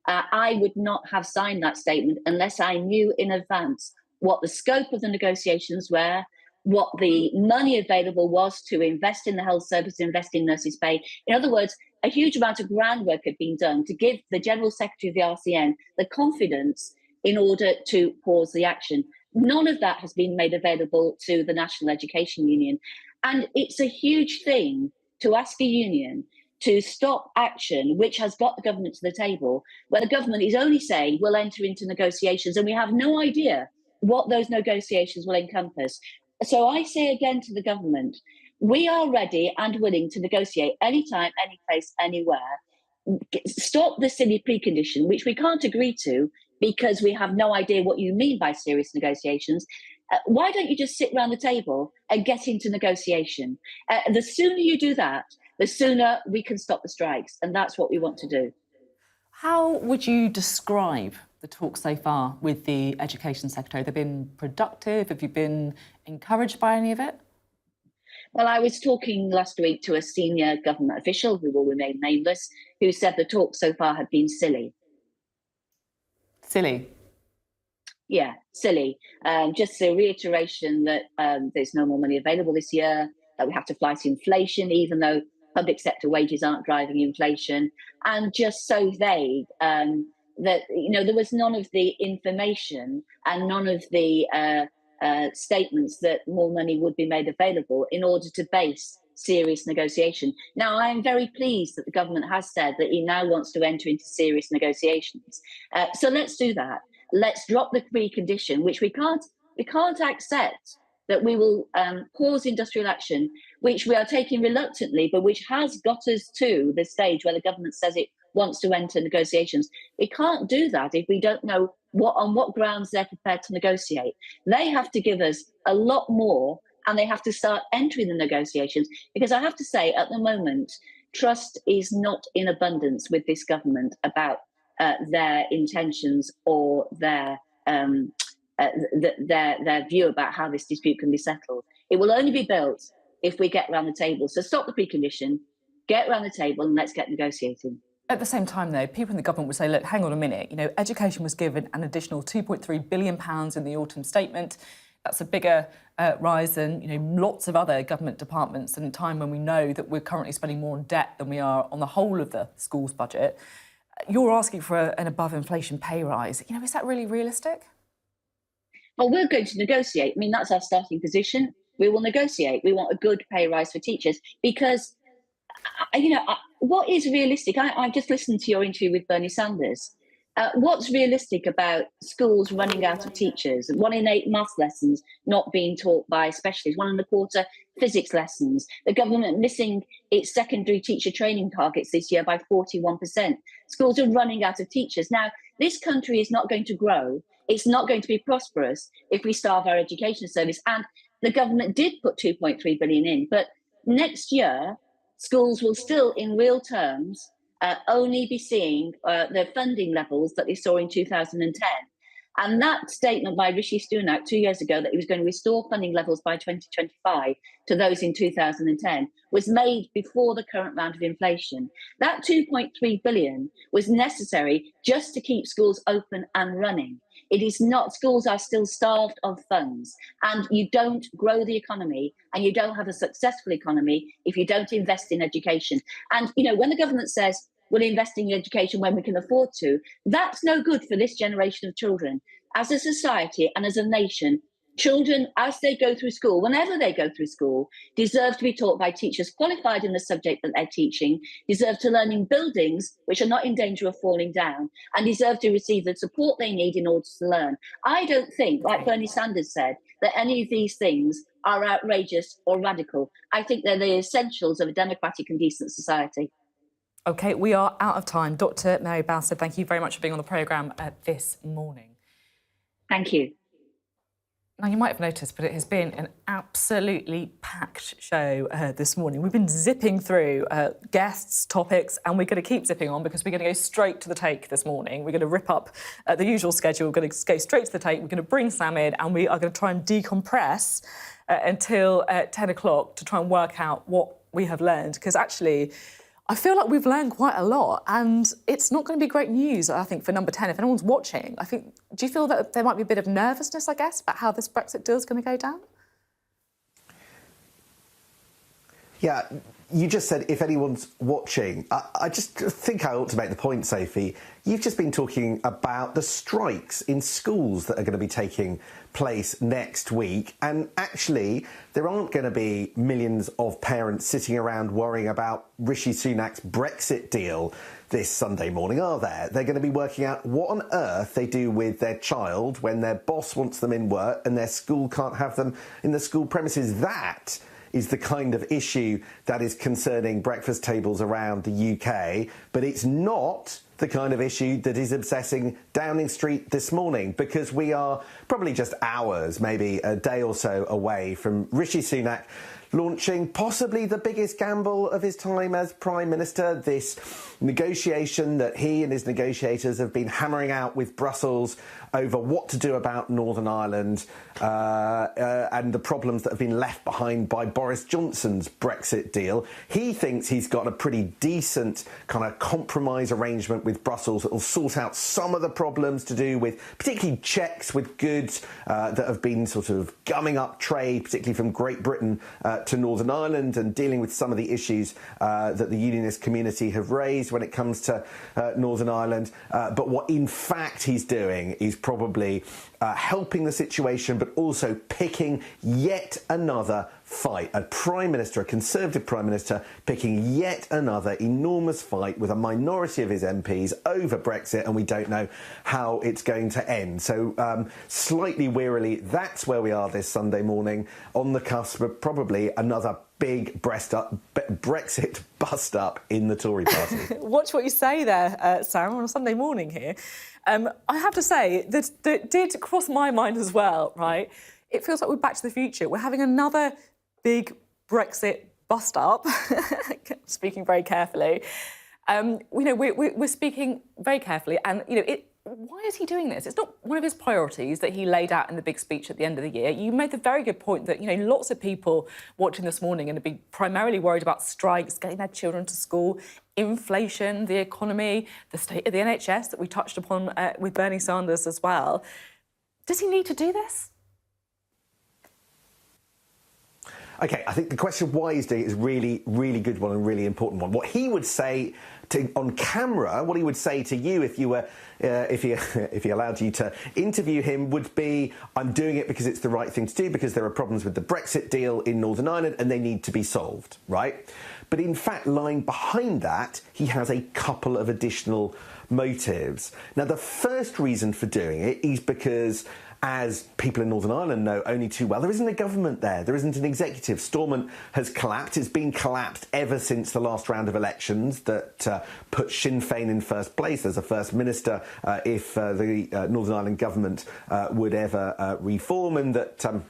I would not have signed that statement unless I knew in advance what the scope of the negotiations were, what the money available was to invest in the health service, invest in nurses' pay. In other words, a huge amount of groundwork had been done to give the General Secretary of the RCN the confidence in order to pause the action. None of that has been made available to the National Education Union. And it's a huge thing to ask a union to stop action, which has got the government to the table, where the government is only saying we'll enter into negotiations, and we have no idea what those negotiations will encompass. So I say again to the government, we are ready and willing to negotiate anytime, any place, anywhere. Stop the silly precondition, which we can't agree to because we have no idea what you mean by serious negotiations. Why don't you just sit around the table and get into negotiation? The sooner you do that, the sooner we can stop the strikes. And that's what we want to do. How would you describe the talks so far with the Education Secretary? Have they been productive? Have you been encouraged by any of it? Well, I was talking last week to a senior government official who will remain nameless, who said the talks so far have been silly. Silly? Yeah, silly. Just a reiteration that there's no more money available this year, that we have to fight inflation, even though public sector wages aren't driving inflation, and just so vague that, you know, there was none of the information and none of the statements that more money would be made available in order to base serious negotiation. Now, I'm very pleased that the government has said that he now wants to enter into serious negotiations. So let's do that. Let's drop the precondition, which we can't accept, that we will pause industrial action, which we are taking reluctantly, but which has got us to the stage where the government says it wants to enter negotiations. We can't do that if we don't know on what grounds they're prepared to negotiate. They have to give us a lot more, and they have to start entering the negotiations, because I have to say, at the moment, trust is not in abundance with this government about their intentions or their view about how this dispute can be settled. It will only be built if we get around the table. So stop the precondition, get around the table, and let's get negotiating. At the same time, though, people in the government would say, look, hang on a minute, you know, education was given an additional £2.3 billion in the autumn statement. That's a bigger rise than, you know, lots of other government departments in a time when we know that we're currently spending more on debt than we are on the whole of the school's budget. You're asking for an above-inflation pay rise. You know, is that really realistic? Well, we're going to negotiate. I mean, that's our starting position. We will negotiate. We want a good pay rise for teachers because, you know, what is realistic? I just listened to your interview with Bernie Sanders. What's realistic about schools running out of teachers? 1 in 8 maths lessons not being taught by specialists, 1 1/4 physics lessons, the government missing its secondary teacher training targets this year by 41%. Schools are running out of teachers. Now, this country is not going to grow. It's not going to be prosperous if we starve our education service. And the government did put 2.3 billion in, but next year, schools will still, in real terms, only be seeing the funding levels that they saw in 2010. And that statement by Rishi Sunak 2 years ago that he was going to restore funding levels by 2025 to those in 2010 was made before the current round of inflation. That 2.3 billion was necessary just to keep schools open and running. It is not, schools are still starved of funds, and you don't grow the economy and you don't have a successful economy if you don't invest in education. And, you know, when the government says we'll invest in education when we can afford to, that's no good for this generation of children. As a society and as a nation, children, as they go through school, whenever they go through school, deserve to be taught by teachers qualified in the subject that they're teaching, deserve to learn in buildings which are not in danger of falling down, and deserve to receive the support they need in order to learn. I don't think, like Bernie Sanders said, that any of these things are outrageous or radical. I think they're the essentials of a democratic and decent society. OK, we are out of time. Dr. Mary Bowser, thank you very much for being on the programme this morning. Thank you. Now, you might have noticed, but it has been an absolutely packed show this morning. We've been zipping through guests, topics, and we're going to keep zipping on because we're going to go straight to the take this morning. We're going to rip up the usual schedule. We're going to go straight to the take. We're going to bring Sam in, and we are going to try and decompress until 10 o'clock to try and work out what we have learned. Because actually, I feel like we've learned quite a lot, and it's not going to be great news, I think, for Number 10. If anyone's watching, I think, do you feel that there might be a bit of nervousness, I guess, about how this Brexit deal is going to go down? Yeah, you just said if anyone's watching. I just think I ought to make the point, Sophie. You've just been talking about the strikes in schools that are going to be taking place next week. And actually, there aren't going to be millions of parents sitting around worrying about Rishi Sunak's Brexit deal this Sunday morning, are there? They're going to be working out what on earth they do with their child when their boss wants them in work and their school can't have them in the school premises. That is the kind of issue that is concerning breakfast tables around the UK, but it's not the kind of issue that is obsessing Downing Street this morning, because we are probably just hours, maybe a day or so away from Rishi Sunak launching possibly the biggest gamble of his time as Prime Minister, this negotiation that he and his negotiators have been hammering out with Brussels over what to do about Northern Ireland and the problems that have been left behind by Boris Johnson's Brexit deal. He thinks he's got a pretty decent kind of compromise arrangement with Brussels that will sort out some of the problems to do with particularly checks with goods that have been sort of gumming up trade, particularly from Great Britain to Northern Ireland, and dealing with some of the issues that the unionist community have raised when it comes to Northern Ireland. But what in fact he's doing is probably helping the situation, but also picking yet another fight. A Prime Minister, a Conservative Prime Minister, picking yet another enormous fight with a minority of his MPs over Brexit, and we don't know how it's going to end. So slightly wearily, that's where we are this Sunday morning, on the cusp of probably another big Brexit bust-up in the Tory party. Watch what you say there, Sarah, on a Sunday morning here. I have to say, that did cross my mind as well, right? It feels like we're back to the future. We're having another big Brexit bust-up, speaking very carefully. We're speaking very carefully, and, why is he doing this? It's not one of his priorities that he laid out in the big speech at the end of the year. You made the very good point that, lots of people watching this morning are going to be primarily worried about strikes, getting their children to school, inflation, the economy, the state of the NHS that we touched upon with Bernie Sanders as well. Does he need to do this? OK, I think the question of why he's doing it is really, really good one and really important one. What he would say on camera, what he would say to you if you were, if he allowed you to interview him, would be, I'm doing it because it's the right thing to do, because there are problems with the Brexit deal in Northern Ireland and they need to be solved, right? But in fact, lying behind that, he has a couple of additional motives. Now, the first reason for doing it is because, as people in Northern Ireland know only too well, there isn't a government there. There isn't an executive. Stormont has collapsed. It's been collapsed ever since the last round of elections that put Sinn Féin in first place as a First Minister if the Northern Ireland government would ever reform, and that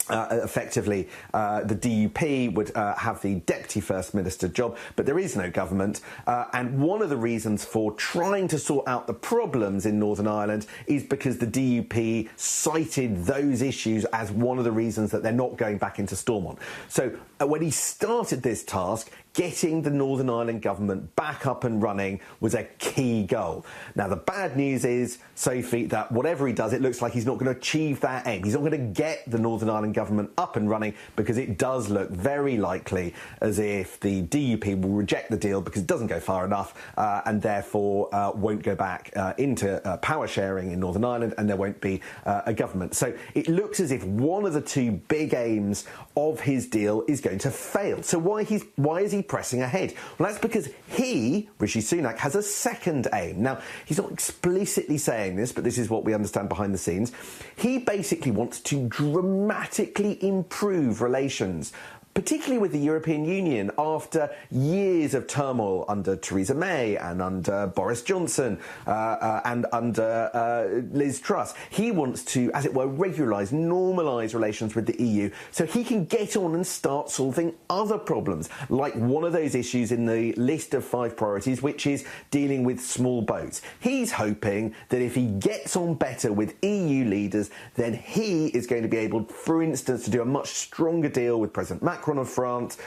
effectively the DUP would have the Deputy First Minister job, but there is no government. And one of the reasons for trying to sort out the problems in Northern Ireland is because the DUP cited those issues as one of the reasons that they're not going back into Stormont. So when he started this task, getting the Northern Ireland government back up and running was a key goal. Now, the bad news is, Sophie, that whatever he does, it looks like he's not going to achieve that aim. He's not going to get the Northern Ireland government up and running, because it does look very likely as if the DUP will reject the deal because it doesn't go far enough and therefore won't go back into power sharing in Northern Ireland, and there won't be a government. So it looks as if one of the two big aims of his deal is going to fail. So why is he pressing ahead? Well, that's because he, Rishi Sunak, has a second aim. Now, he's not explicitly saying this, but this is what we understand behind the scenes. He basically wants to dramatically improve relations, particularly with the European Union, after years of turmoil under Theresa May and under Boris Johnson and under Liz Truss. He wants to, as it were, regularise, normalise relations with the EU so he can get on and start solving other problems, like one of those issues in the list of 5 priorities, which is dealing with small boats. He's hoping that if he gets on better with EU leaders, then he is going to be able, for instance, to do a much stronger deal with President Macron of France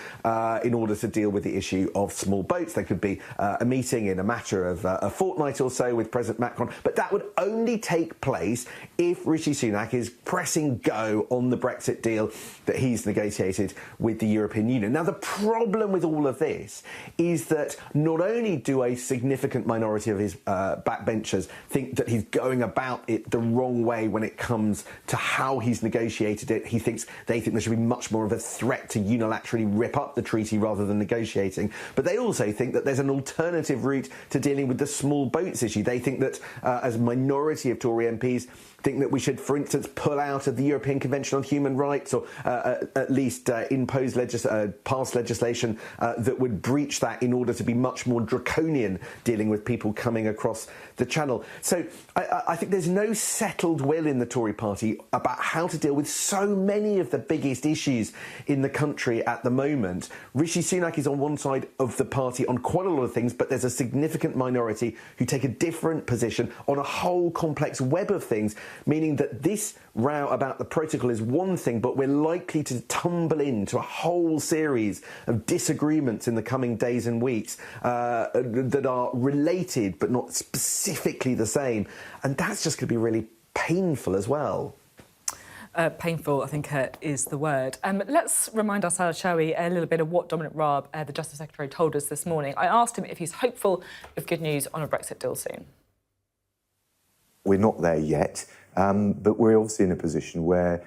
in order to deal with the issue of small boats. There could be a meeting in a matter of a fortnight or so with President Macron, but that would only take place if Rishi Sunak is pressing go on the Brexit deal that he's negotiated with the European Union. Now, the problem with all of this is that not only do a significant minority of his backbenchers think that he's going about it the wrong way when it comes to how he's negotiated it, they think there should be much more of a threat to unilaterally rip up the treaty rather than negotiating. But they also think that there's an alternative route to dealing with the small boats issue. They think that as a minority of Tory MPs think that we should, for instance, pull out of the European Convention on Human Rights, or at least pass legislation that would breach that in order to be much more draconian dealing with people coming across the Channel. So I think there's no settled will in the Tory party about how to deal with so many of the biggest issues in the country at the moment. Rishi Sunak is on one side of the party on quite a lot of things, but there's a significant minority who take a different position on a whole complex web of things, meaning that this row about the protocol is one thing, but we're likely to tumble into a whole series of disagreements in the coming days and weeks that are related but not specifically the same. And that's just going to be really painful as well. Painful, I think, is the word. Let's remind ourselves, shall we, a little bit of what Dominic Raab, the Justice Secretary, told us this morning. I asked him if he's hopeful of good news on a Brexit deal soon. We're not there yet, but we're obviously in a position where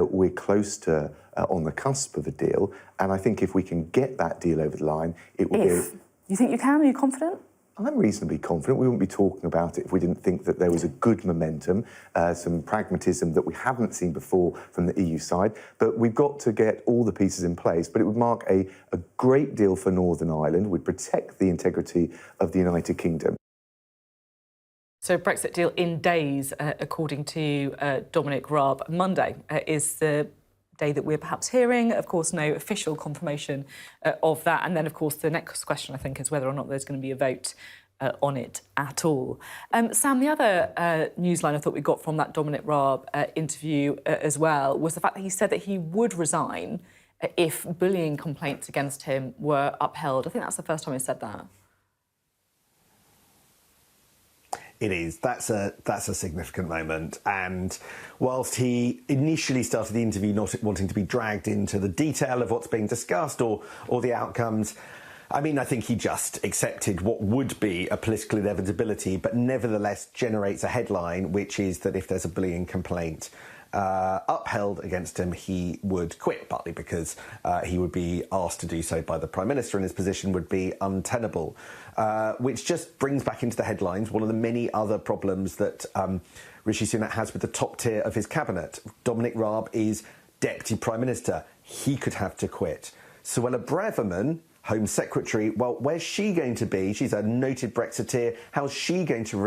we're close to on the cusp of a deal. And I think if we can get that deal over the line, it will be... You think you can? Are you confident? I'm reasonably confident. We wouldn't be talking about it if we didn't think that there was a good momentum, some pragmatism that we haven't seen before from the EU side. But we've got to get all the pieces in place. But it would mark a great deal for Northern Ireland, would protect the integrity of the United Kingdom. So Brexit deal in days, according to Dominic Raab. Monday is the day that we're perhaps hearing. Of course, no official confirmation of that. And then, of course, the next question, I think, is whether or not there's going to be a vote on it at all. Sam, the other news line I thought we got from that Dominic Raab interview as well was the fact that he said that he would resign if bullying complaints against him were upheld. I think that's the first time he said that. It is. That's a significant moment. And whilst he initially started the interview not wanting to be dragged into the detail of what's being discussed or the outcomes, I mean, I think he just accepted what would be a political inevitability, but nevertheless generates a headline, which is that if there's a bullying complaint upheld against him, he would quit, partly because he would be asked to do so by the Prime Minister and his position would be untenable, which just brings back into the headlines one of the many other problems that Rishi Sunak has with the top tier of his cabinet. Dominic Raab is Deputy Prime Minister. He could have to quit. Suella Braverman, Home Secretary, well, where's she going to be? She's a noted Brexiteer. How's she going to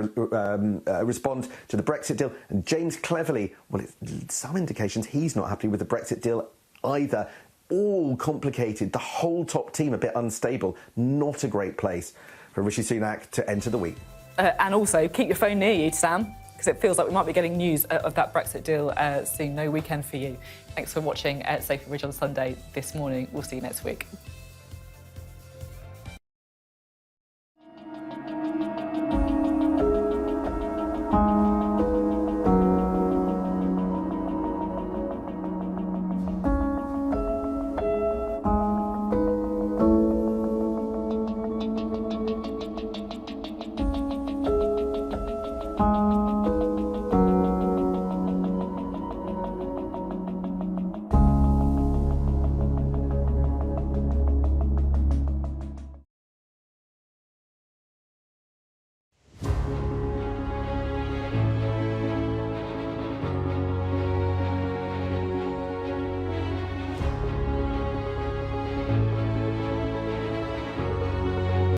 respond to the Brexit deal? And James Cleverly, well, some indications he's not happy with the Brexit deal either. All complicated, the whole top team a bit unstable. Not a great place for Rishi Sunak to enter the week. And also, keep your phone near you, Sam, because it feels like we might be getting news of that Brexit deal soon. No weekend for you. Thanks for watching Sophy Ridge on Sunday this morning. We'll see you next week.